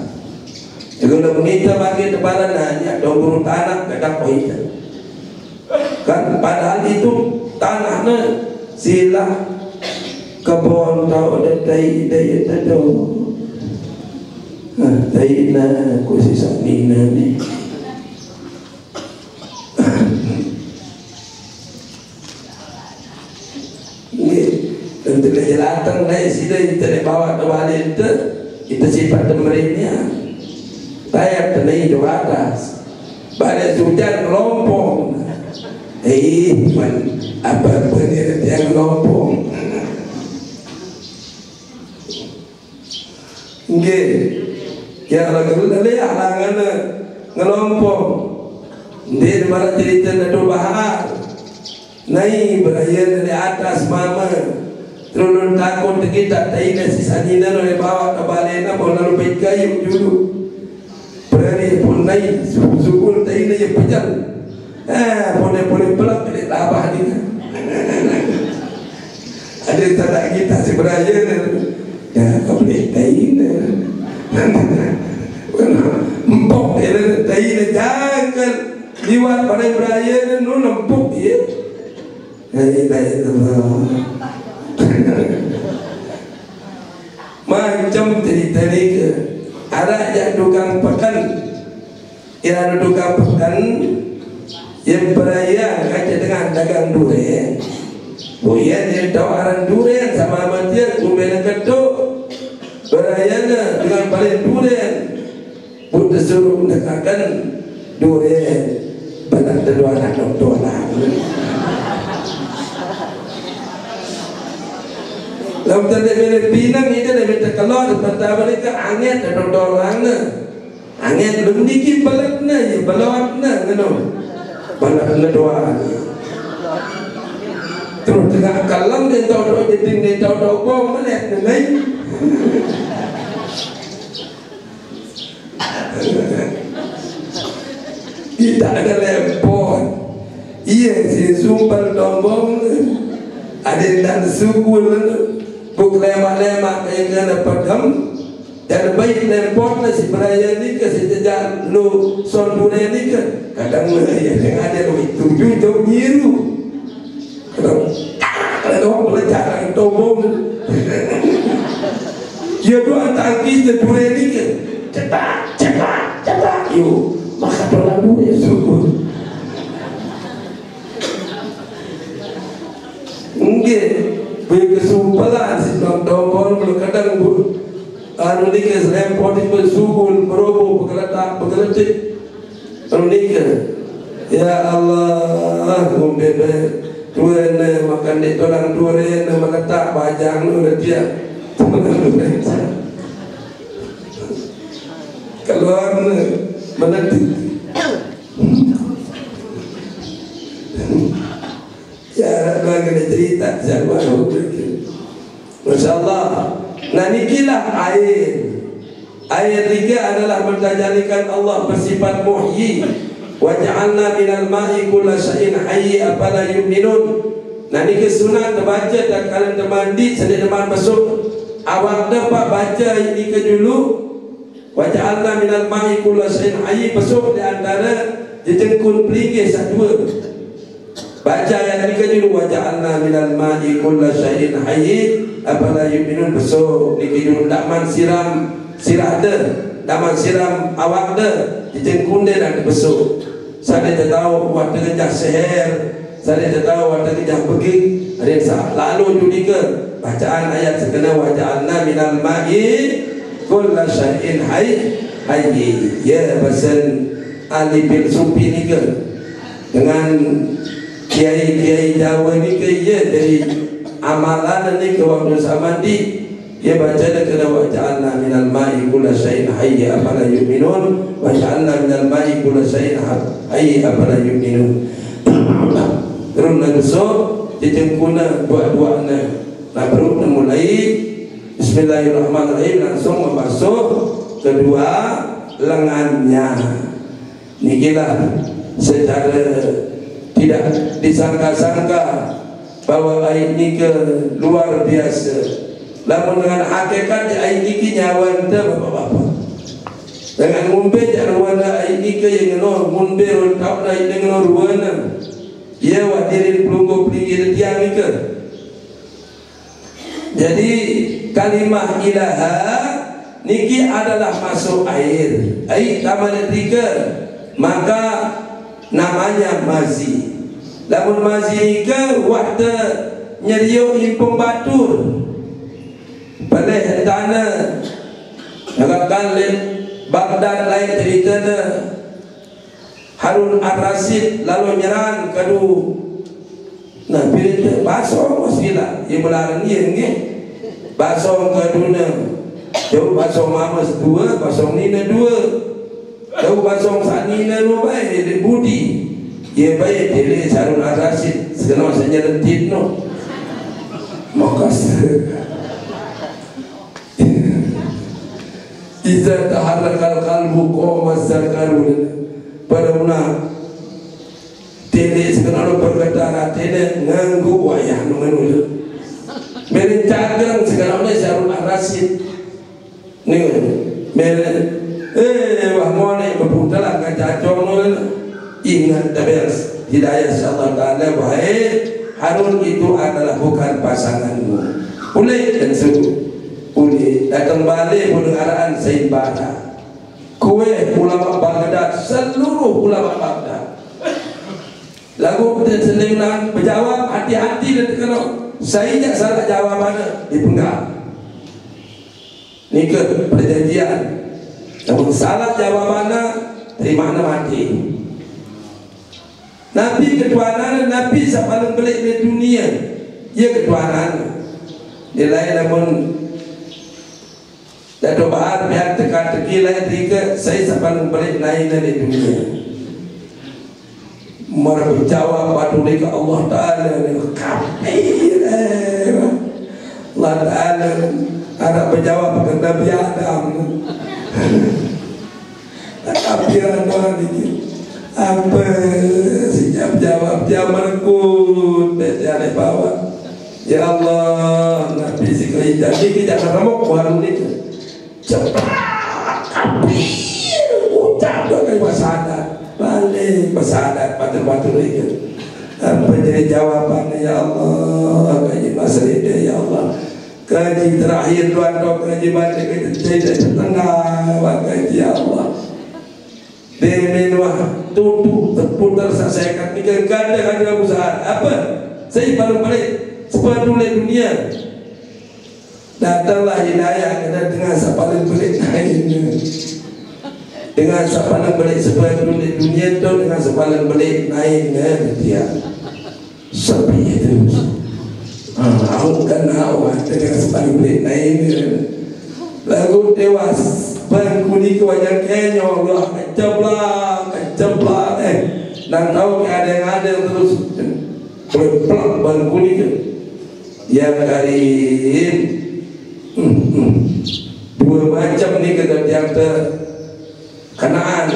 Kalau kita bagi tebaran hanya dong tanah kadang poin. Kan padahal itu tanahnya sila kebon tau detai daya tado. Dai na ku sisa nina ni. Tentu jelatan naik sida kita bawa ke balik itu sifat temeriknya. Saya tenai di atas, pada hujan melompong. Apa benar yang melompong? Enggak, ya kalau dari halangan ngelompong, dia malah cerita nado bahar. Naik berayar dari atas mama, turun takut kita taina sisa nina oleh bawa ke balena bola lebih kayu dulu. Berani pun naik suku taina yang pejar. Boleh pelak dari tabah ni. Ada tak kita si berayar, ya kau boleh taina. Empuk dia taina jangan liwat pada berayar nu empuk dia. Macam cerita ni ke ada yang tukang pekan, yang tukang pekan yang beraya kaca dengan dagang durian. Buyan yang tawaran durian sama amatir kumela ketuk beraya dengan paling durian. Buat suruh mendekatkan durian badak kedua anak doktoran. Lalu tadi Pinang itu lebih terkeluar pertama ni ke angin dan dorang na, angin belum dikit balak na, ya balak na, keno, balak na doa. Terus tengah kalam dia tahu jadi dia tahu bom mana ni? Tidak ada lempon, iya si sumpah dombong, ada dan sukul. Buk lemak-lemak yang kena padam dan baik lempot na si beraya ni ke si jejak lu son dure ni ke kadang yang ada lu tujuh itu nyiru kalau orang belajar yang tombong dia doa tangkis de dure ni ke cetak yuk maka terlalu ya syukur enggak berkesumpalan si tombol kadang anu nikah lempot itu bersugul beroboh bergeletak anu nikah ya Allah kumbebe Dua na makan dek tolang dua na meletak bajang nu dia. Keluar na menentu. Ya, bagi cerita siapa Masya Allah. Nah nikilah air. Air tiga adalah mentajalikan Allah bersifat muhyi. Wa ja'alna minal ma'i kulla syai'in hayy afala yu'minun. Nah niki sunat terbaca dan kalian termandi sedek teman besok. Awak dapat baca ini ke dulu. Wa ja'alna minal ma'i kulla syai'in hayy, besok di antara jejengkun pelinggih satu. Baca ayat ini ke dulu. Wa ja'alna minal ma'i kulla syai'in hayy afala yu'minun. Besok niki dulu dakman siram sirah ada, daman siram awak ada, jejengkun dia dan besok. Saya tak tahu waktu kejah seher, saya tak tahu waktu kejah pergi. Ada yang lalu juga bacaan ayat sekena wa ja'alna minal ma'i kulla syai'in hayy. Ya bahasan ahli filsuf ni ke dengan kiai-kiai Jawa ni ke ya dari amalan ni ke waktu samandi. Ya baca dan kena wa ja'alna minal ma'i kulla syai'in hayy afala yu'minun wa ja'alna minal ma'i kulla syai'in hayy afala yu'minun. Terus nak besok dijengkuna dua-duanya. Nah baru mulai bismillahirrahmanirrahim langsung membasuh kedua lengannya. Nikilah secara tidak disangka-sangka bahwa air ini ke luar biasa. Namun dengan hakikat air ini nyawa anda bapak-bapak. Dengan mumbe jangan warna air ini ke yang no mumbe rontau air dengan ruana. Ia wadirin pelunggu pelingir tiang ni ke. Jadi kalimah ilaha niki adalah masuk air. Air taman tiga maka namanya mazi. Namun mazi ke waktu nyeriuk impung batur. Pada tanah Nakkan Baghdad lain cerita Harun Ar-Rasyid lalu nyerang kadu. Nah pilih basong wasilah ia melarang dia ni basong kaduna jauh basong mamas dua basong nina dua jauh basong sanina lu baik dia budi ia baik pilih Harun Ar-Rasyid sekarang masanya lentit no makas Iza taharrakal qalbu qawma zakarun pada mana tele sekarang berkata tele nganggu wayah mengenul merencakan sekarang ni Harun Ar-Rasyid ni meren wah mone berputalah kacacong nol ingat tabers hidayah Allah Taala wahai Harun itu adalah bukan pasanganmu boleh dan seru boleh datang balik pendengaraan Said Bara kue ulama Baghdad seluruh ulama Baghdad lagu senengan berjawab hati-hati dan kalau saya tak salah jawabannya dipenggal ni ke perjanjian namun salah jawabannya terima mati. Nabi ketuanan Nabi paling pelik di dunia ia ketuanan dia lain namun Dato' Bahar pihak teka-teki lain tiga saya paling pelik lain di dunia berjawab paduli ke Allah Ta'ala kafir Allah Ta'ala ada berjawab ke Nabi Adam kafir apa sejak jawab dia merekut dari bawah ya Allah Nabi sikri jadi kita remuk warung itu cepat ucap dua kali pasadat balik pasadat batul-batul itu apa jadi jawabannya ya Allah kaji masalah dia ya Allah kaji terakhir tuan dok kaji baca kita tidak setengah kaji ya Allah demenwah tutup terputar saya katakan ganda ada usaha apa saya paling sepatulnya dunia datanglah hidayah dengan sepaling belik lainnya dengan sepaling belik sepatulnya dunia itu dengan sepaling belik lainnya dia sepi itu. Aku kan awak dengan sebalik belit naik lagu tewas bangkuni ke wajah Kenya Allah keceblah dan tahu ada terus pelak bangkuni ke ya Karim. Dua macam ni kata tiang Kanaan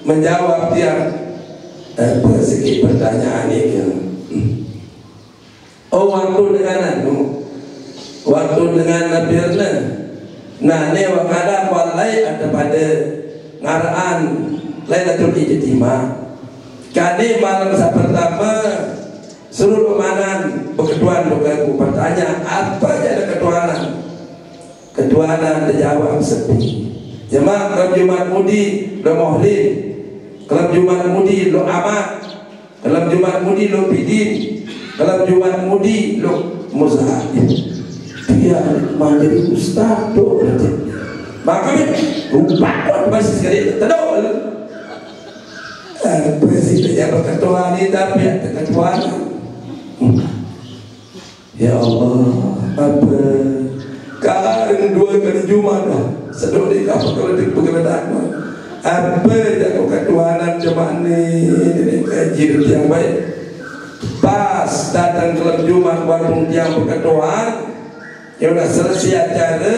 menjawab tiang apa sikit pertanyaan ni ke waktu dengan Nabi Erna. Nah, ni wakada walai ada pada ngaraan Lailatul Ijtimah. Kani malam pertama seluruh pemanan berketuan aku bertanya apa jadi ketuanan? Ketuanan dijawab sepi. Jemaah kalau Jumat Mudi lo Maulid, kalau Jumat Mudi lo Amat, kalau Jumat Mudi lo Bidin, kalau Jumat Mudi lo Muzahid. Dia menjadi ustaz tu. Makanya lupa masih sekali terdol. Presiden yang berketuaan ini tapi ada ketuaan. Ya Allah, apa? Kan 2 kali Jumat dah. Sedok di kapal kalau di pekerjaan. Apa jago ketuanan jemaah ni kaji yang baik. Pas datang ke Jumat warung yang berketuaan. Ya sudah selesai acara.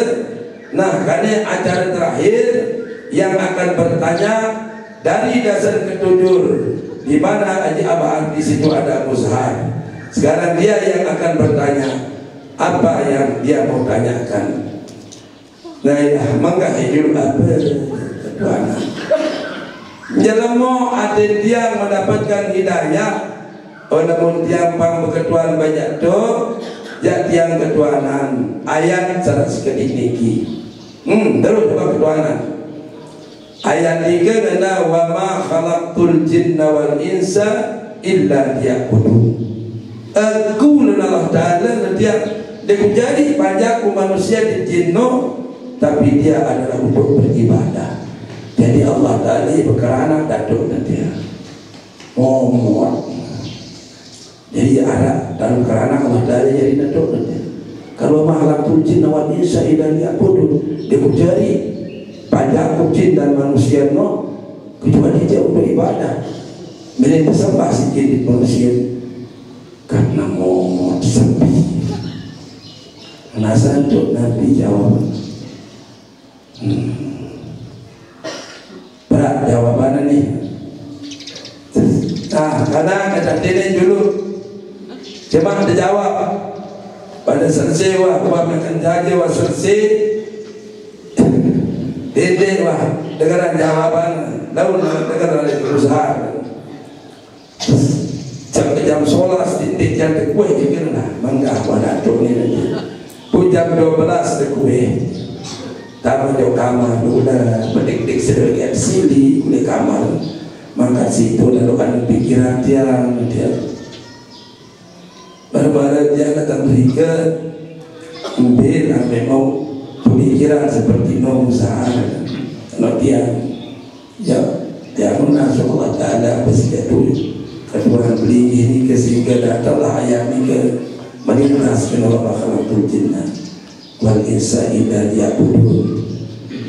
Nah, karena acara terakhir yang akan bertanya dari dasar ketujuh di mana Haji Abah di situ ada Muzahid. Sekarang dia yang akan bertanya apa yang dia mau tanyakan. Nah, ya, mangga hijau apa ketuanan. Jelemo ada dia mendapatkan hidayah. Namun tiang pang berketuan banyak tu. Ya tiang ketuanan ayat 100 niki. Terus coba ketuanan. Ayat 3 kena wa ma khalaqtul jinna wal insa illa liya'budun. Aku Allah Taala dia menjadi panjangku manusia di jinno tapi dia adalah untuk beribadah. Jadi Allah Taala berkerana datuk dia. Jadi ada dalam kerana Allah Taala jadi datuk dia. Kalau makhluk jin wal insa illa liya'budun, dia menjadi panjang jin dan manusia no kecuali dia untuk ibadah. Mereka sembah sikit di manusia karena mau sepi. Nasa untuk Nabi jawab. Berat jawabannya ni. Nah, karena kata dia dulu cuma ada jawab pada selesai wah makan jaga wah selesai dede wah dengaran jawaban lalu dengar dari perusahaan jam 11 titik jam kue kira lah mangga pada tu ni nanti jam 12 kue tamu jauh kamar udah pedik-pedik sedikit sili di kamar maka situ lalu kan pikiran dia baru-baru dia kata mereka ambil sampai mau pemikiran seperti usaha kalau dia menasuk Allah Ta'ala apa sih dulu ketuaan beli ini sehingga datanglah ayat ini ke meninaskan Allah khalaqul jinna wal insa illa liya'budun.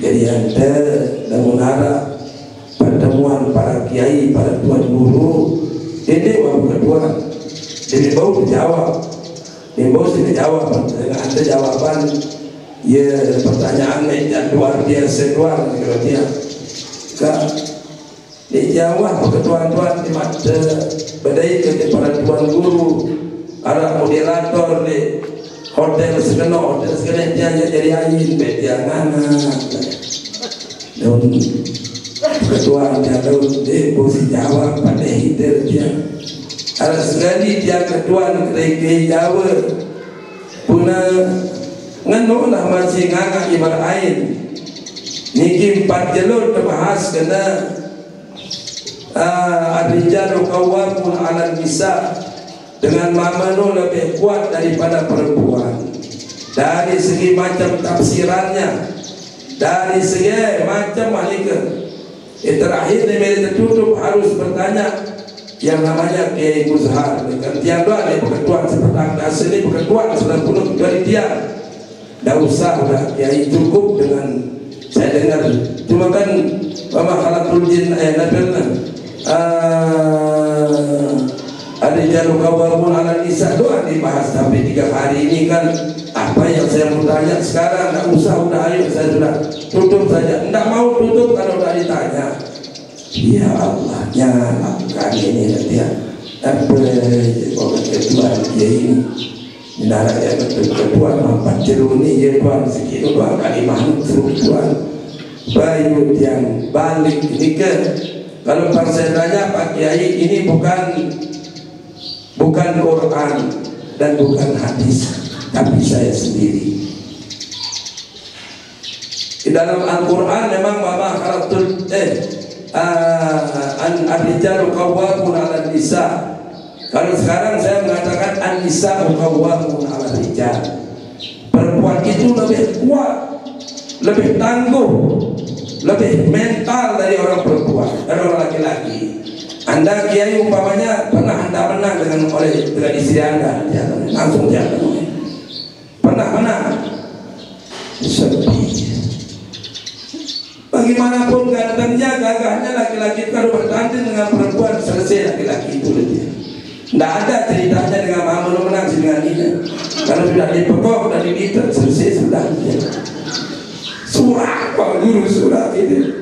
Jadi ada dalam harap pertemuan para kiai, para tuan guru ini wah ketuaan jadi bau dijawab, dengan ada jawaban, ya pertanyaan yang luar biasa keluar kalau dia, kan dijawab ketuan-tuan di mata badai ke para tuan guru, para moderator di hotel segala dia jadi ayin betiangan, dan ketuan dia dia posisi jawab pada hidup dia. Ada sekali dia ketuan kerja Jawa puna nganu lah masih ngangak ibarat air niki 4 jalur terbahas kena ar-rijalu qawwamun 'alan nisa dengan mamanu lebih kuat daripada perempuan dari segi macam tafsirannya dari segi macam malika terakhir dia tertutup harus bertanya yang namanya Kiai Muzhar. Tiang doa dia berketuan seperti asli berketuan 90 dari tiang. Tidak usah udah Kiai, cukup dengan saya dengar. Cuma kan Mama Khalaqul Jin ada jalur kawarun ala nisa doa dibahas, tapi 3 hari ini kan apa yang saya mau tanya sekarang tidak usah, udah ayo saya sudah tutup saja. Tidak mau tutup kalau udah ditanya. Ya Allah, nyalakan ini nanti ya. Apa ketuan dia ini minara ya ketuan mampat jeruni ya tuan segitu doang kali mahmud suruh tuan bayu yang balik ini ke. Kalau saya tanya Pak Kiai, ini bukan Quran dan bukan hadis, tapi saya sendiri. Di dalam Al-Quran memang Mama Khalaqul Ar-Rijalu Qawwamun 'alan Nisa. Kalau sekarang saya mengatakan An-Nisa Qawwamun 'alan Rijal. Perempuan itu lebih kuat, lebih tangguh, lebih mental dari orang perempuan, dari orang laki-laki. Anda Kiai umpamanya pernah Anda menang dengan istri Anda, langsung jangan. Pernah menang? Sepi. Bagaimanapun gantengnya, gagahnya laki-laki kalau bertanding dengan perempuan selesai laki-laki itu dia. Tidak ada ceritanya dengan Mamun menang dengan ini. Kalau sudah dipekok dan digitar selesai sudah. Surah Pak Guru surah itu.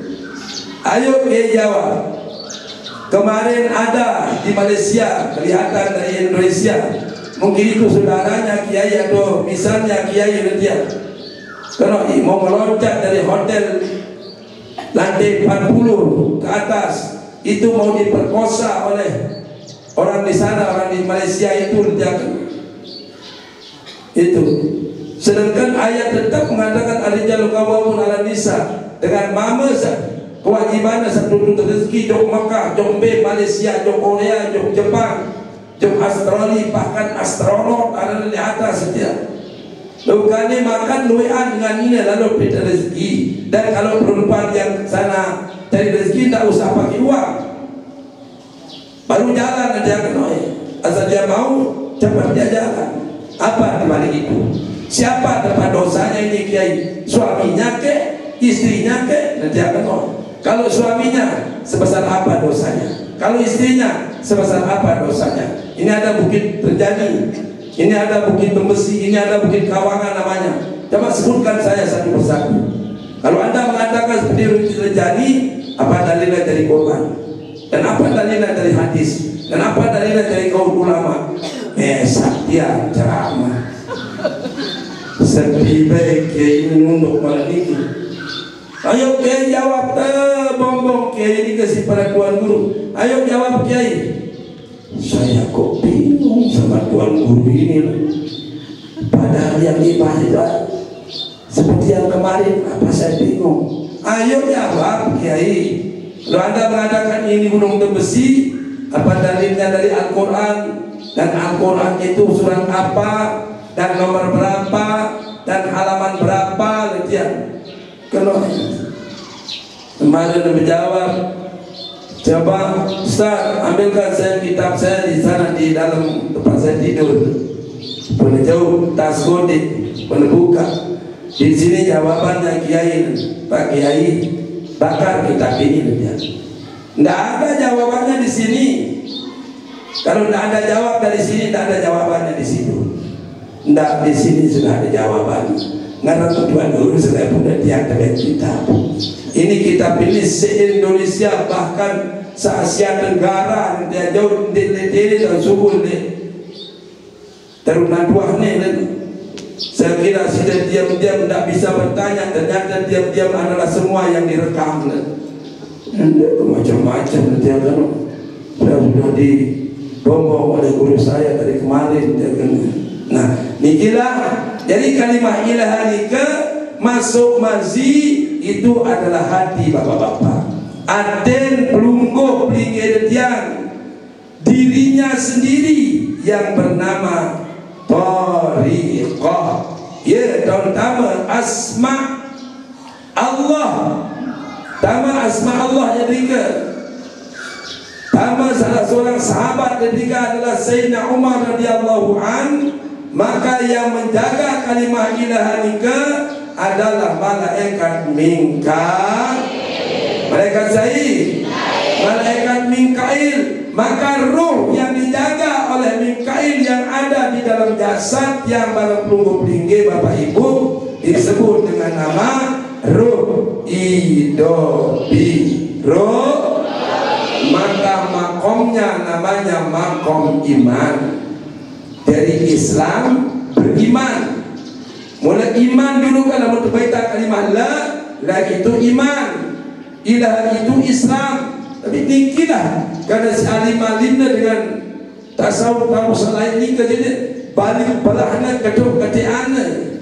Ayo Kiai jawab. Kemarin ada di Malaysia, kelihatan dari Indonesia. Mungkin itu saudaranya Kiai atau misalnya Kiai dia. Kalau mau meloncat dari hotel lantai 40 ke atas, itu mau diperkosa oleh orang di sana, orang di Malaysia itu itu. Sedangkan ayat tetap mengatakan ar-rijalu qawwamun 'alan nisa, dengan mama kewajibannya satu rezeki jok Mekah, jok Malaysia, jok Korea, jok Jepang, jok Australia, bahkan astronot ada di atas saja. Lalu makan luean dengan ini lalu beda rezeki. Dan kalau perempuan yang sana cari rezeki tidak usah pakai uang, baru jalan dia kenoi. Asal dia mau cepat dia jalan. Apa dibalik itu? Siapa dapat dosanya ini Kiai? Suaminya ke, istrinya ke, dan dia kenoi. Kalau suaminya sebesar apa dosanya? Kalau istrinya sebesar apa dosanya? Ini ada Bukit Terjadi, ini ada Bukit Tembesi, ini ada Bukit Kawangan namanya. Coba sebutkan saya satu persatu. Kalau Anda mengatakan seperti Bukit Terjadi, apa dalilnya dari Quran? Dan apa dalilnya dari hadis? Dan apa dalilnya dari kaum ulama? Satya ceramah. Sepi baik Kiai untuk malam ini. Ayo Kiai jawab, bombong Kiai ini kasih pada Tuan Guru. Ayo jawab Kiai. Saya kok bingung sama Tuan Guru ini. Padahal yang dibahas seperti yang kemarin, apa saya bingung. Ayo jawab Kiai. Kalau Anda mengatakan ini Gunung Tembesi, apa dalilnya dari Al-Quran? Dan Al-Quran itu surat apa? Dan nomor berapa? Dan halaman berapa? Lihat. Kalau kemarin menjawab, coba Ustaz ambilkan saya kitab saya di sana di dalam tempat saya tidur. Pernah jauh tas godik, pernah buka. Di sini jawabannya Kiai, Pak Kiai bakar kitab ini dia. Tidak ada jawabannya di sini. Kalau tidak ada jawab dari sini, tidak ada jawabannya di situ. Tidak, di sini sudah ada jawabannya. Karena Tuan Guru sudah punya tiap-tiap kitab. Ini kitab ini se-Indonesia bahkan se-Asia Tenggara dia jauh di dan subul di terunan tuah nih. Saya kira sudah diam-diam tidak bisa bertanya, ternyata diam-diam adalah semua yang direkam. Macam-macam dia kan sudah dibombong oleh guru saya dari kemarin. Nah, nikilah. Jadi kalimat ilaha nika masuk mazi itu adalah hati bapak-bapak. Aden pelungguh pelinggiran dirinya sendiri yang bernama Tariqah. Ya, terutama asma Allah. Tama asma Allah ya nika. tambah salah seorang sahabat ketika adalah Sayyidina Umar radhiyallahu an, maka yang menjaga kalimah ilaha nika adalah malaikat Mikail. Malaikat Zaid, malaikat Mikail. Maka ruh yang dijaga oleh Mikail yang ada di dalam jasad yang dalam pelunggu pelinggi Bapak Ibu disebut dengan nama ruh idobi. Ruh, maka makomnya namanya makom iman. Dari Islam beriman. Mulai iman dulu kan nama terbaita kalimah la itu iman, ilah itu Islam. Tapi tinggilah karena si alim-alimnya dengan tasawuf kamu selain ini jadi balik belahnya kedua ketiana.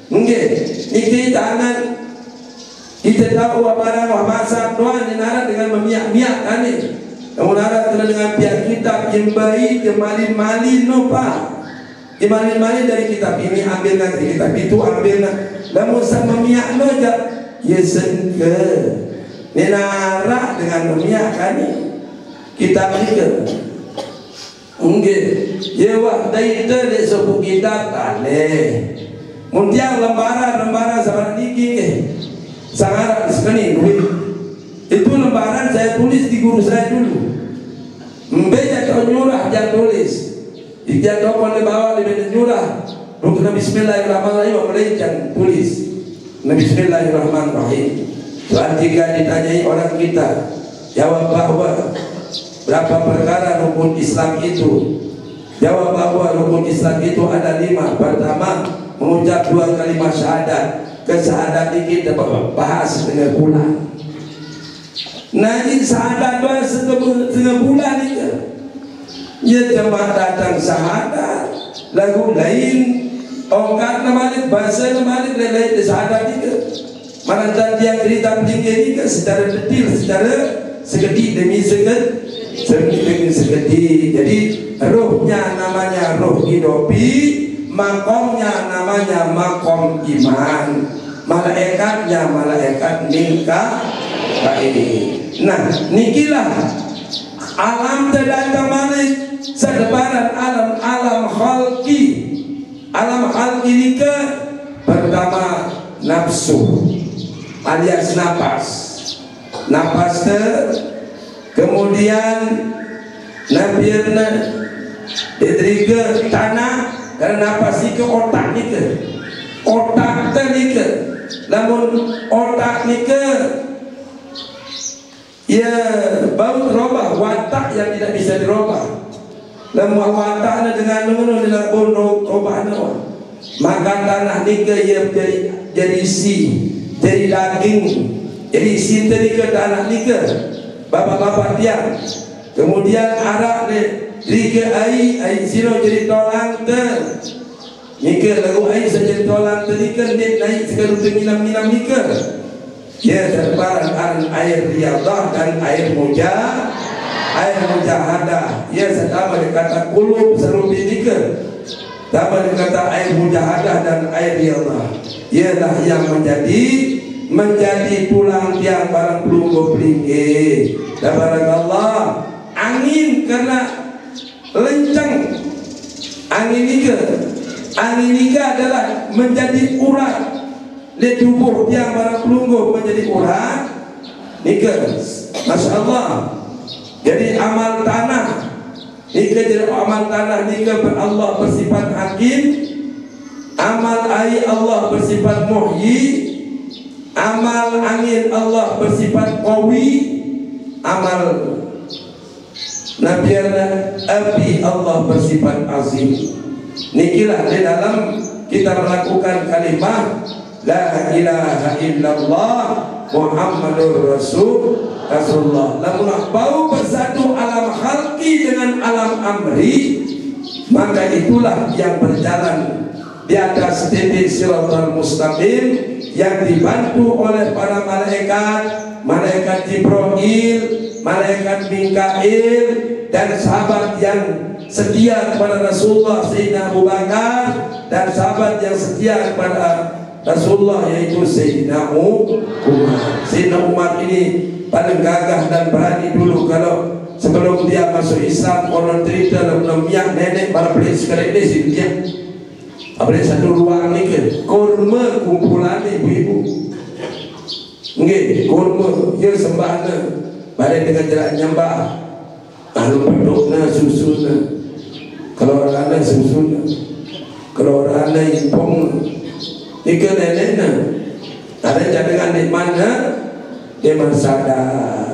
Mungkin ini tangan kita tahu apa masa doa dinara dengan memiak-miak kan ni. Kemudian dengan pihak kitab yang baik, yang malin-malin no pak. Yang malin-malin dari kitab ini ambil nanti kitab itu ambil nak. Namun sama miak no je. Ya sengke. Nenara dengan memiak kan ni. Kitab ni. Mungkin. Ya wah dari itu dia sebut kitab tak leh. Muntiang lembaran sama niki. Sangat sekali duit. Itu lembaran saya tulis di guru saya dulu. Membaca kau nyurah jangan tulis. Jika kau boleh bawa lebih nyurah. Bukan Bismillahirrahmanirrahim boleh jangan tulis. Bismillahirrahmanirrahim. Soal 3 ditanyai orang kita, jawab bahwa berapa perkara rukun Islam itu. Jawab bahwa rukun Islam itu ada 5. Pertama, mengucap 2 kalimat syahadat. Kesyahadat ini kita bahas dengan bulan. Nah ini syahadat dua setengah bulan itu. Ya jemaah datang syahadat. Lagu lain, ongkat namanya, bahasa namanya lain syahadat itu. Mana tadi yang cerita begini ini secara detail, secara segedi demi segedi. Jadi rohnya namanya roh idopi, makomnya namanya makom iman, malaikatnya malaikat Mikail. Nah, nikilah alam terdatang malik sedebaran alam khalqi. Alam khalqi nika pertama nafsu alias napas kemudian nabirna diterika tanah dan napas nika otak nika namun otak nika ya bau robah watak yang tidak bisa dirobah. Namun wataknya dengan menurut dengan bono robahnya maka tanah nika ia jadi isi, jadi daging, jadi isi dari ke tanah nika bapak-bapak tiang. Kemudian arak ni ke air sino jadi tolang ter nika lagu air saja tolang ter nika naik sekarang minam nika. Ya terbaran air riyadah dan air mujahadah. Ya sama kata kulub serupi nika. Sama kata air mujahadah dan air riyadah. Ialah yang menjadi tulang tiang barang pelunggu pelinggi. Tabarakallah. Angin karena lencang. Angin nika adalah menjadi urat. Di tubuh tiang barang pelunggu menjadi urat. Nika, masya Allah. Jadi amal tanah. Nika jadi amal tanah nika Allah bersifat hakim. Amal air Allah bersifat muhyi. Amal angin Allah bersifat qawi. Amal nabiana api Allah bersifat azim. Nikilah di dalam kita melakukan kalimah la ilaha illallah Muhammadur Rasulullah. Lamun bau bersatu alam khalqi dengan alam amri, maka itulah yang berjalan di atas titik siratal mustaqim yang dibantu oleh para malaikat Jibril, malaikat Mikail dan sahabat yang setia kepada Rasulullah Sayyidina Abu Bakar dan sahabat yang setia kepada Rasulullah yaitu Sayyidina Umar. Sayyidina Umar ini paling gagah dan berani dulu kalau sebelum dia masuk Islam, orang cerita dalam miak nenek para beli sekali ini sih dia. Ada satu ruang ni ke, kurma kumpulan ibu-ibu. Nggih, kurma dia sembahna, balik dengan jarak nyambah. Lalu pedukna susuna. Kalau orang lain susuna, kalau orang lain impong, ika nenekna. Ada cadangan di mana dia sadar.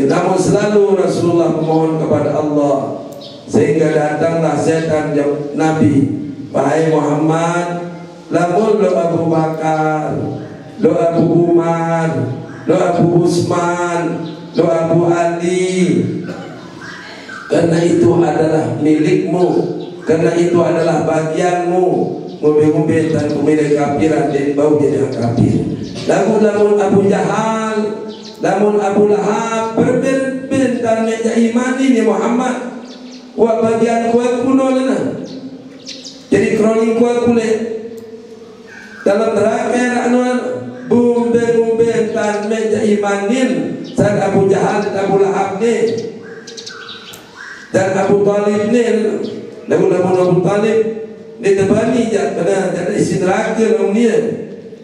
Namun selalu Rasulullah memohon kepada Allah, sehingga datanglah setan jawab Nabi, wahai Muhammad, lamun lo Abu Bakar, lo Abu Umar, lo Abu Utsman, lo Abu Ali, karena itu adalah milikmu, karena itu adalah bagianmu. Ngombe-ngombe dan kumile kafiran dan bau jadi kafir. Lamun Abu Jahal, lamun Abu Lahab berbeda dan meja iman ini Muhammad. Wa bagian kuat kuno lena. Jadi kroning kuat kulit dalam neraka anuan bumbe dan meja imanin saat Abu Jahal dan Abu Lahab ni dan Abu Talib ni, lamun Abu Talib ditebani je kena jadi isi neraka dunia.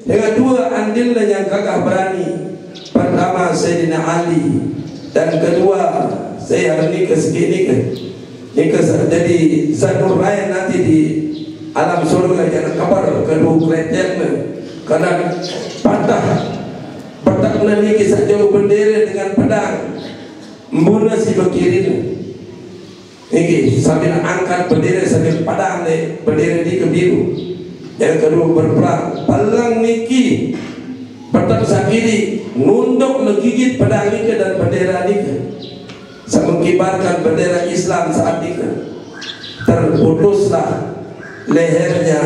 Yang kedua andillah yang gagah berani. Pertama Sayyidina Ali, dan kedua saya hari ni kesegini jadi Zanur Rain nanti di alam surga jangan kabar kedua kerajaan karena patah nanti kisah jauh bendera dengan pedang membunuh si Bakirin. Ini sambil angkat bendera sambil padang deh, bendera di kebiru. Yang kedua berperang, palang niki, petak sakiri, nunduk legigit pedang niki dan bendera niki. Mengibarkan bendera Islam saat ini. Terputuslah lehernya,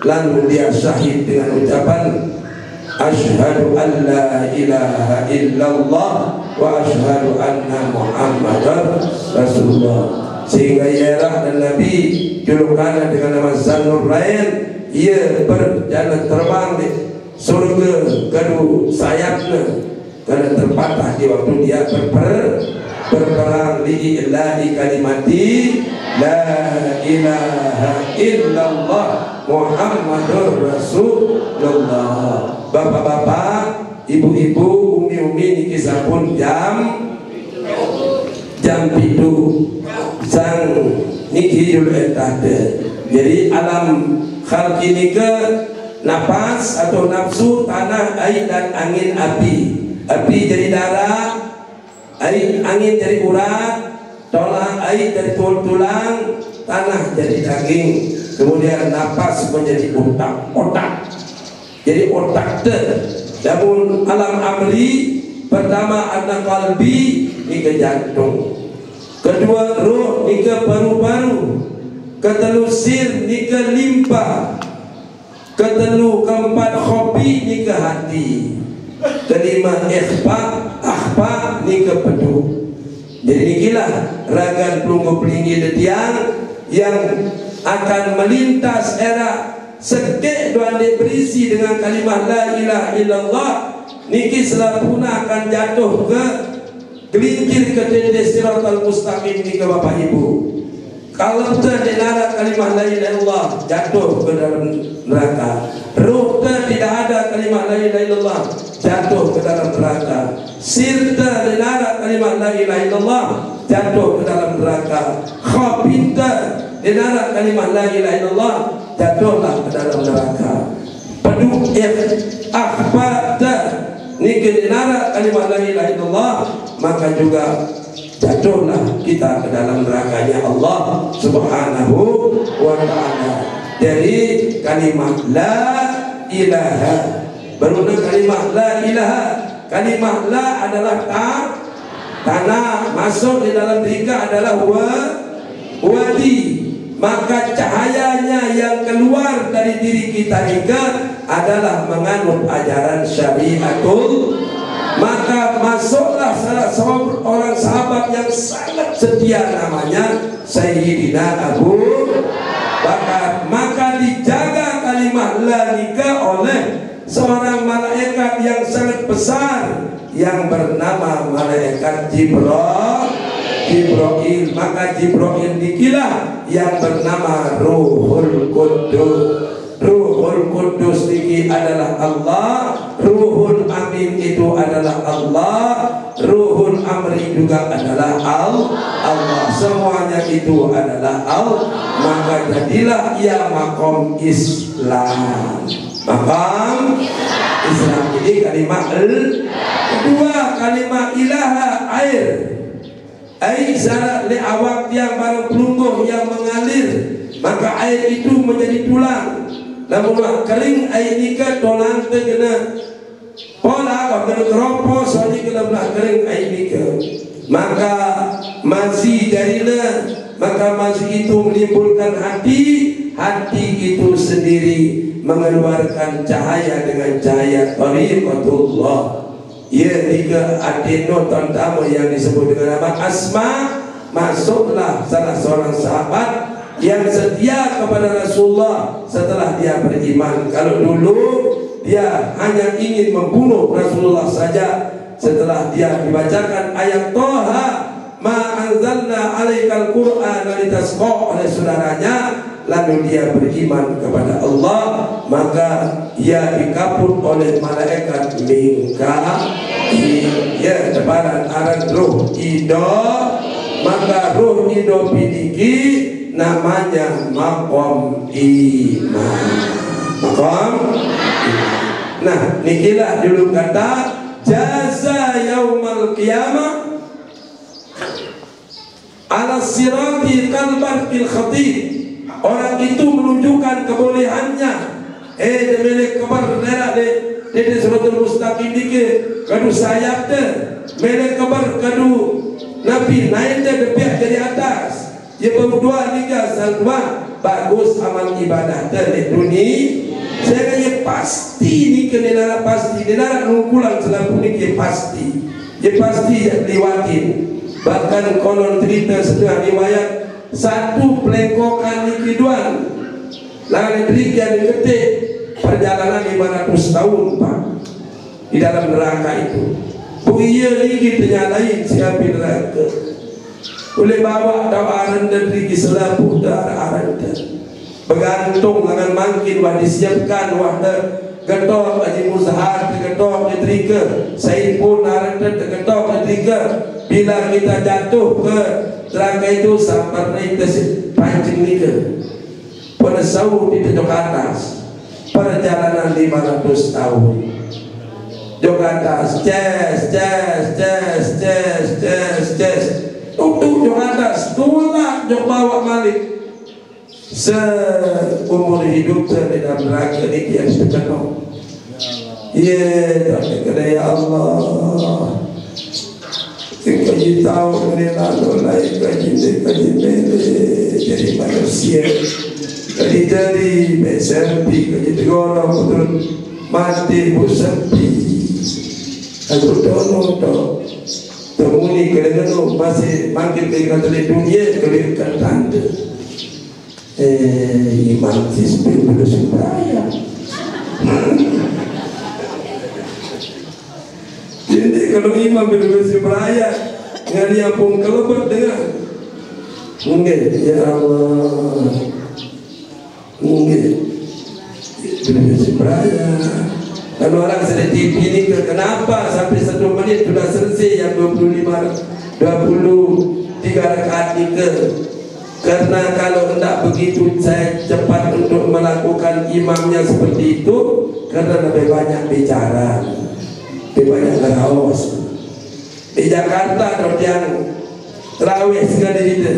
lalu dia syahid dengan ucapan Asyhadu an la ilaha illallah wa asyhadu anna Muhammadar Rasulullah. Sehingga ialah dan Nabi julukannya dengan nama Zanur Rain. Ia berjalan terbang di surga kedua sayapnya karena terpatah di waktu dia berperang li'ilahi kalimati la ilaha illallah Muhammadur Rasulullah. Bapak-bapak, ibu-ibu, umi-umi niki sampun jam pitu sang niki jul etade. Jadi alam khalqi nika nafas atau nafsu, tanah, air dan angin, api. Api jadi darah, air, angin jadi urat, tolak air jadi tulang, tanah jadi daging, kemudian nafas menjadi otak. Jadi otak namun alam amri pertama ada kalbi ni ke jantung, kedua roh ni ke paru-paru, ketelu sir ni ke limpa, ketelu keempat hobi ni ke hati, kelima akhfa ni ke pedu. Jadi inilah ragan pelunggu pelinggi detiang yang akan melintas era sekek doan berisi dengan kalimah la ilaha illallah niki selapuna akan jatuh ke gelincir ke tende siratal mustaqim ni ke bapak ibu. Kalau kita dengar kalimah la ilaha illallah jatuh ke dalam neraka. Ruh tidak ada kalimah la ilaha illallah jatuh ke dalam neraka. Sirta dengar kalimah la ilaha illallah jatuh ke dalam neraka. Khabita dengar kalimah la ilaha illallah jatuhlah ke dalam neraka. Peduk akhbata niki dengar kalimah la ilaha illallah maka juga jatuhlah kita ke dalam nerakanya Allah Subhanahu wa ta'ala. Jadi kalimat la ilaha baru kalimat la ilaha. Kalimat la adalah tanah, masuk di dalam rika adalah wadi. Maka cahayanya yang keluar dari diri kita rika adalah menganut ajaran syariatul. Maka masuklah salah seorang sahabat yang sangat setia namanya Sayyidina Abu Bakar. Maka dijaga kalimat la nikah oleh seorang malaikat yang sangat besar yang bernama malaikat Jibril. Jibril. Maka Jibril dikilah yang bernama Ruhul Qudus. Ruhul Qudus ini adalah Allah, Ruhul Amin itu adalah Allah, Ruhul Amri juga adalah Allah. Semuanya itu adalah Allah. Maka jadilah ia maqam Islam. Maqam Islam ini kalimat kedua, kalimat ilaha air. Air zarat li awak yang barang pelungguh yang mengalir. Maka air itu menjadi tulang. Namun kering air nikah tolang terkena pola kena keropos soalnya kena belah kering air nikah. Maka mazi darilah, maka mazi itu menimbulkan hati. Hati itu sendiri mengeluarkan cahaya dengan cahaya tariqatullah. Ya, jika adeno tentama yang disebut dengan nama Asma, masuklah salah seorang sahabat yang setia kepada Rasulullah setelah dia beriman. Kalau dulu dia hanya ingin membunuh Rasulullah saja, setelah dia dibacakan ayat Toha ma anzalna alaikal Qur'ana litasqa oleh saudaranya, lalu dia beriman kepada Allah, maka ia dikabut oleh malaikat Mikail. Ya, depan aran ruh ido, maka ruh ido piliki namanya maqam iman. Maqam. Nah, nikilah dulu kata jaza yaumal qiyamah ala sirati kalbarqil khatib. Orang itu menunjukkan kebolehannya. Dia milik kabar daerah dia suratul mustaqim dike kadu sayap dia milik kabar kadu Nabi naik dia depiak dari atas. Dia berdua tiga salwa bagus amal ibadah dia di dunia. Saya kata pasti ni kena pasti dia nak nungkulan selalu ni dia pasti liwatin. Bahkan konon cerita setengah riwayat satu pelengkokan likiduan lalu dirikan diketik perjalanan 500 tahun Pak di dalam neraka itu. Buia lagi ternyalain siapa neraka boleh bawa dawaran dan rigi selapu dawaran bergantung dengan mangkin wah disiapkan wah getok Haji Muzahar getok diterika Said pun narada getok diterika. Bila kita jatuh ke neraka itu sampai kita pancing ni ke pada sahu di jok atas perjalanan 500 tahun jok atas untuk jok atas tolak jok bawa balik seumur hidup di dalam neraka ini yang sepenuh. Ya Allah kaji tahu dari lalu lain kaji jadi manusia kaji dari beserpi kaji tegorong betul mati buserpi aku dono temuni kelengano masih makin keingat dari dunia kelihatan tanda iman sispil belum sembahyang. Jadi kalau imam bersih beraya ngari apung kelebat dengan mungkin ya Allah mungkin bersih beraya. Kalau orang sedang TV ini kenapa sampai 1 menit sudah selesai yang 23 rakaat itu? Karena kalau tidak begitu saya cepat untuk melakukan imamnya seperti itu, karena lebih banyak bicara, lebih banyak ngerawas. Di Jakarta ada yang terawih sekali itu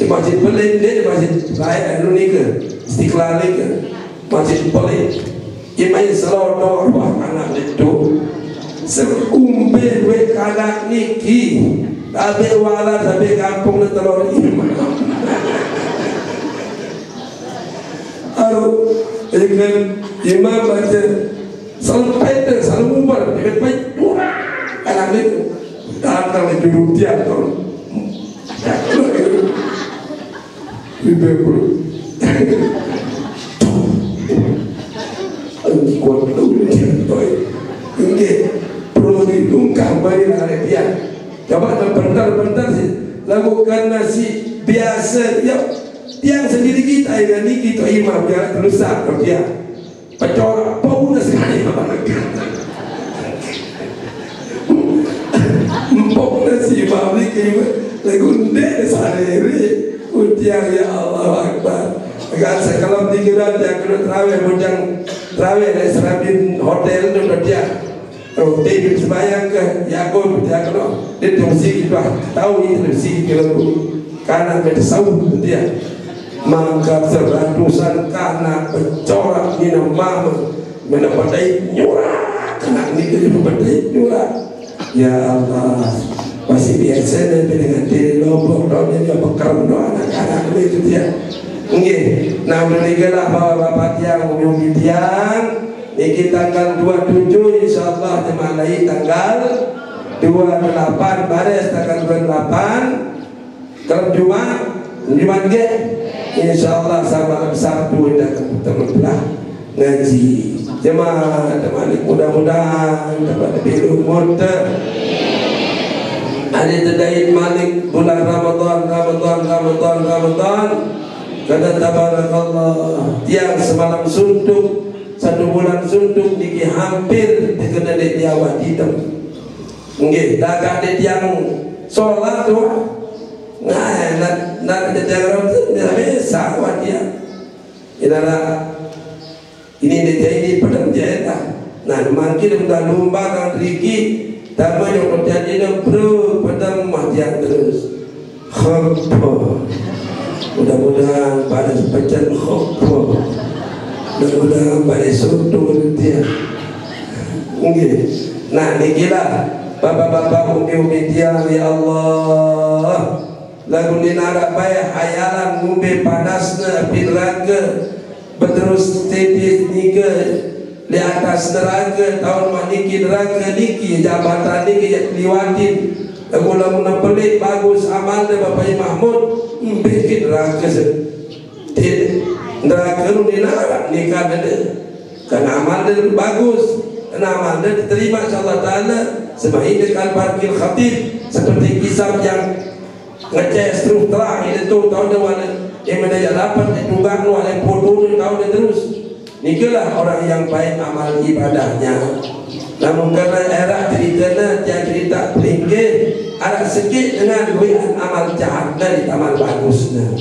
di Masjid Pelin, di Masjid Raya Indonesia, Istiqlal itu, Masjid Pelin. Imam selodor wah anak itu sekumbe we kadak niki, tapi wala tapi kampung le telur imam. Aduh, dengan imam baca sampai ter salumbar sampai anak itu datang di dunia tu. Ibu kuat dulu ini perlu ditungkang balik dari dia. Coba bentar sih lakukan nasi biasa ya tiang sendiri kita ini kita imam ya rusak dia pecor bau sekali bau nasi imam ni kita lagu dek sehari utiang ya Allah Akbar agar sekalam tinggiran yang kena terawih bujang terawih dari serabin hotel tu dia oh dia sembahyang ke Yakub dia kena dia terusik itu tahu ini terusik kalau karena bersau dia maka seratusan karena bercorak di nama mendapat nyurah kena ni ke mendapat nyurah ya Allah masih biasa dengan diri lombok dia berkeram doa anak-anak itu dia okay. Nah meninggallah bapak-bapak tiang umum tiang ini tanggal 27 insyaAllah jemaah lain tanggal 28 baris tanggal 28 kalau Jumat ke insyaAllah sama Sabtu kita ketemu ngaji jemaah teman mudah-mudahan dapat lebih umur ada terdait malik bulan Ramadan kata tabarakallah tiang semalam suntuk 1 bulan suntuk diki hampir dikena di tiawat hitam nggih dah kade tiang solat tu nak ada jalan tu biasa awak dia ini dia ini padam dia nah mungkin dah lomba kan riki tapi yang terjadi nak bro padam matian terus khutbah mudah-mudahan pada sepanjang khutbah mudah-mudahan pada suntuk dia okay. Nah nikilah bapak-bapak umi-umi tiang ya Allah lagu ni narak baik hayalan ngumbe panasnya api neraka berterus tetis nika di atas neraka tahun maniki neraka niki jabatan niki liwatin mula-mula pelik bagus amal dia Bapak Mahmud bikin neraka neraka lu di narak nikah dia karena amal dia bagus karena amal dia diterima insyaAllah ta'ala semahin dekat parkir khatib seperti kisah yang ngecek terus terang itu tahu dia mana yang mendayak dapat ditunggang oleh bodoh dia tahu dia terus nikalah orang yang baik amal ibadahnya namun karena era ceritanya dia cerita pelingkir ada sikit dengan duit amal jahat dari amal bagusnya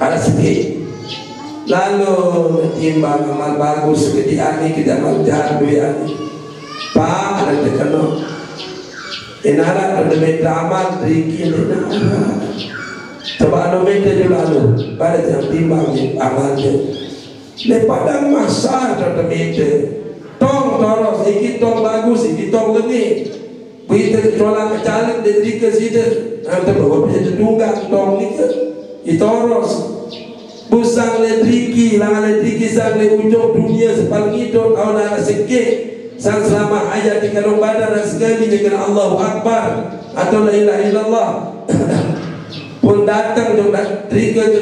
ada sikit lalu timbang amal bagus seperti ini kita amal jahat duit ini pak ada terkenal inara ada beda amal terikir coba anu beda dulu lalu pada yang timbang amalnya lepas masa ada beda tong toros iki tong bagus iki tong lengi begitu kecuali kecalik dari ke sini nanti bawa bisa ditunggang tong ni ke itoros busang ledriki langan ledriki sang le ujung dunia sepaling itu tahun ada sikit sang selama ayat di kalung badan dan sekali dengan Allahu Akbar atau la ilaha illallah pun datang jom dak trigger tu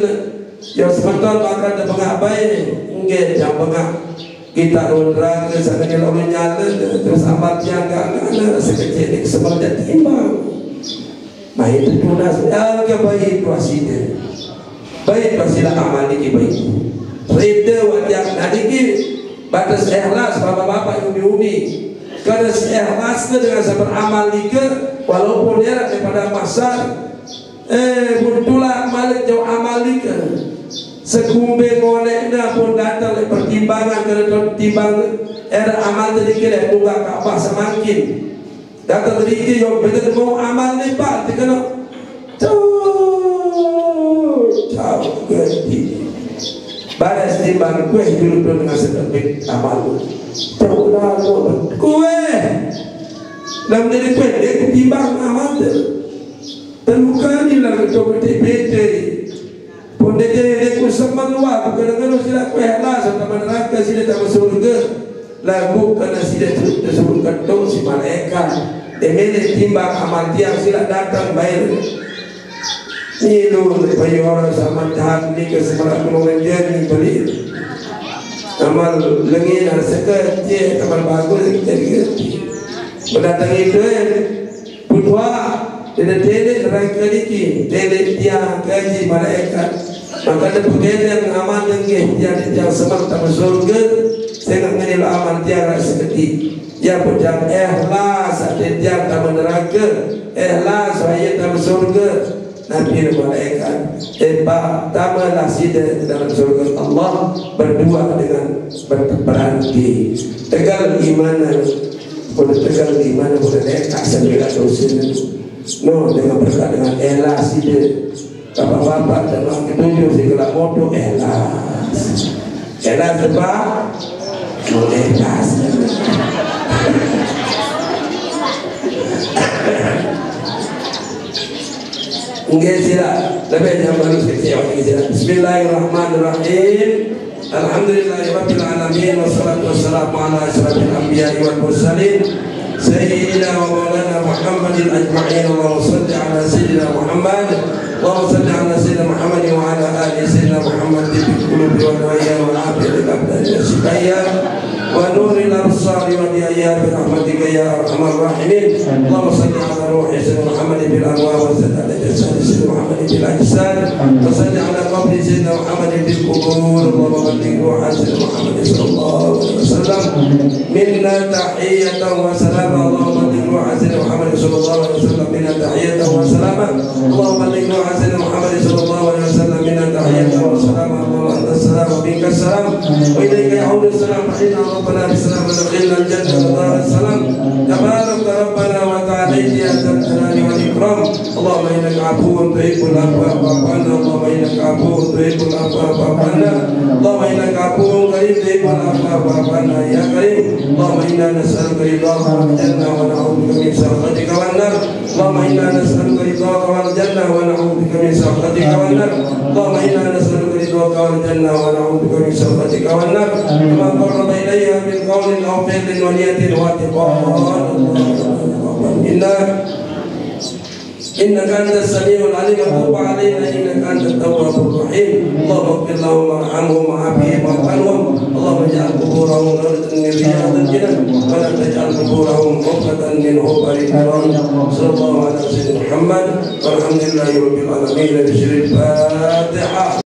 yang sebentar maka ada pengabai nggih yang pengah kita undang ke sana kalau nyala terus amat yang enggak sekecil ini sebenarnya timbang nah itu tunas ke baik wasida baik wasilah amal ini baik reda wajah niki batas ikhlas bapak-bapak umi-umi kalau ikhlas dengan sabar amal niki walaupun dia daripada pasar buntulah malik jauh amal niki sekumbe moleknya pun datang pertimbangan kerana timbang era amal tadi kira tunggak Kaabah semakin datang tadi kira yang betul mau amal ni pak kena jauh ganti balas timbang kue dulu dengan sedikit amal jauh lalu kue dalam diri kue dia timbang amal terluka ni lah coba TPT pun dia semang luar kadang-kadang sila kue halas atau neraka sila tak masuk surga lagu kerana sila tersebut ketong si malaikat dia milih timbang amal tiang sila datang bayar ni lu lepai orang sama jahat ni ke semarang penongan dia ni beli amal lengin ada sekecil amal bagus kita digerti mendatangi itu putua Dia tele neraka ini, tele tiang kaji malaikat. Maka ada pegawai amal dengan dia semerta surga. Saya nak menilai amal tiara seketik. Ya pejam ikhlas ada tiang tamu neraka, ikhlas saya tamu surga. Nabi malaikat tamalah sida dalam surga Allah berdua dengan berperanti. Tegal iman, boleh tegal iman boleh lekat sembilan dosa. No dengan berkat dengan ikhlas sida. Bapak-bapak dan orang ketujuh segala bodoh ikhlas. Ikhlas sebab ikhlas. Enggak sila, lebih jam baru sekejap. Bismillahirrahmanirrahim. Alhamdulillahirabbil alamin wassalatu wassalamu ala asyrafil anbiya'i wal mursalin sayyidina wa maulana Muhammadin ajma'in. Allahumma shalli ala sayyidina Muhammad. Allahumma shalli ala sayyidina Muhammad wa ala ali sayyidina Muhammad bil qulubi wal hayya wal afiyatil abdani wasyifaya wa nuril absar wa bi ayyabi rahmatika ya arhamar rahimin. Allahumma shalli ala ruhi sayyidina Muhammad bil arwah wa salli ala jasad sayyidina Muhammad bil ajsad wa salli ala qabri sayyidina Muhammad bil qubur. Allahumma balligh ruha sayyidina Muhammad sallallahu alaihi wasallam minna tahiyatan wa salama. Allahumma balligh ruha sayyidina Muhammad sallallahu alaihi wasallam minna tahiyatan wa salama. Allahumma balligh ruha sayyidina Muhammad sallallahu alaihi wasallam minna tahiyatan wa salama. Allahumma anta salam wa minka salam wa ilayka ya'udu salam. ربنا بسلام ودخلنا الجنة ودار السلام. تبارك ربنا وتعالى يا ذا الجلال والإكرام. اللهم إنك عفو تحب العفو فاعف عنا. اللهم إنك عفو تحب العفو فاعف عنا. اللهم إنك عفو كريم تحب العفو فاعف عنا يا كريم. اللهم إنا نسألك رضاك والجنة ونعوذ بك من سخطك والنار. اللهم إنا نسألك رضاك والجنة ونعوذ بك من سخطك والنار. اللهم إنا نسألك رضاك والجنة ونعوذ بك من سخطك والنار. كما قرب إليها من قول أو فعل ونية واعتقاد. إنك أنت السميع العليم وتب علينا إنك أنت التواب الرحيم. اللهم اغفر لهم وارحمهم وعافهم واعف عنهم. اللهم اجعل قبورهم روضة من رياض الجنة ولا تجعل قبورهم غفرة من غفر الكرام. صلى الله على سيدنا محمد والحمد لله رب العالمين. بشر الفاتحة.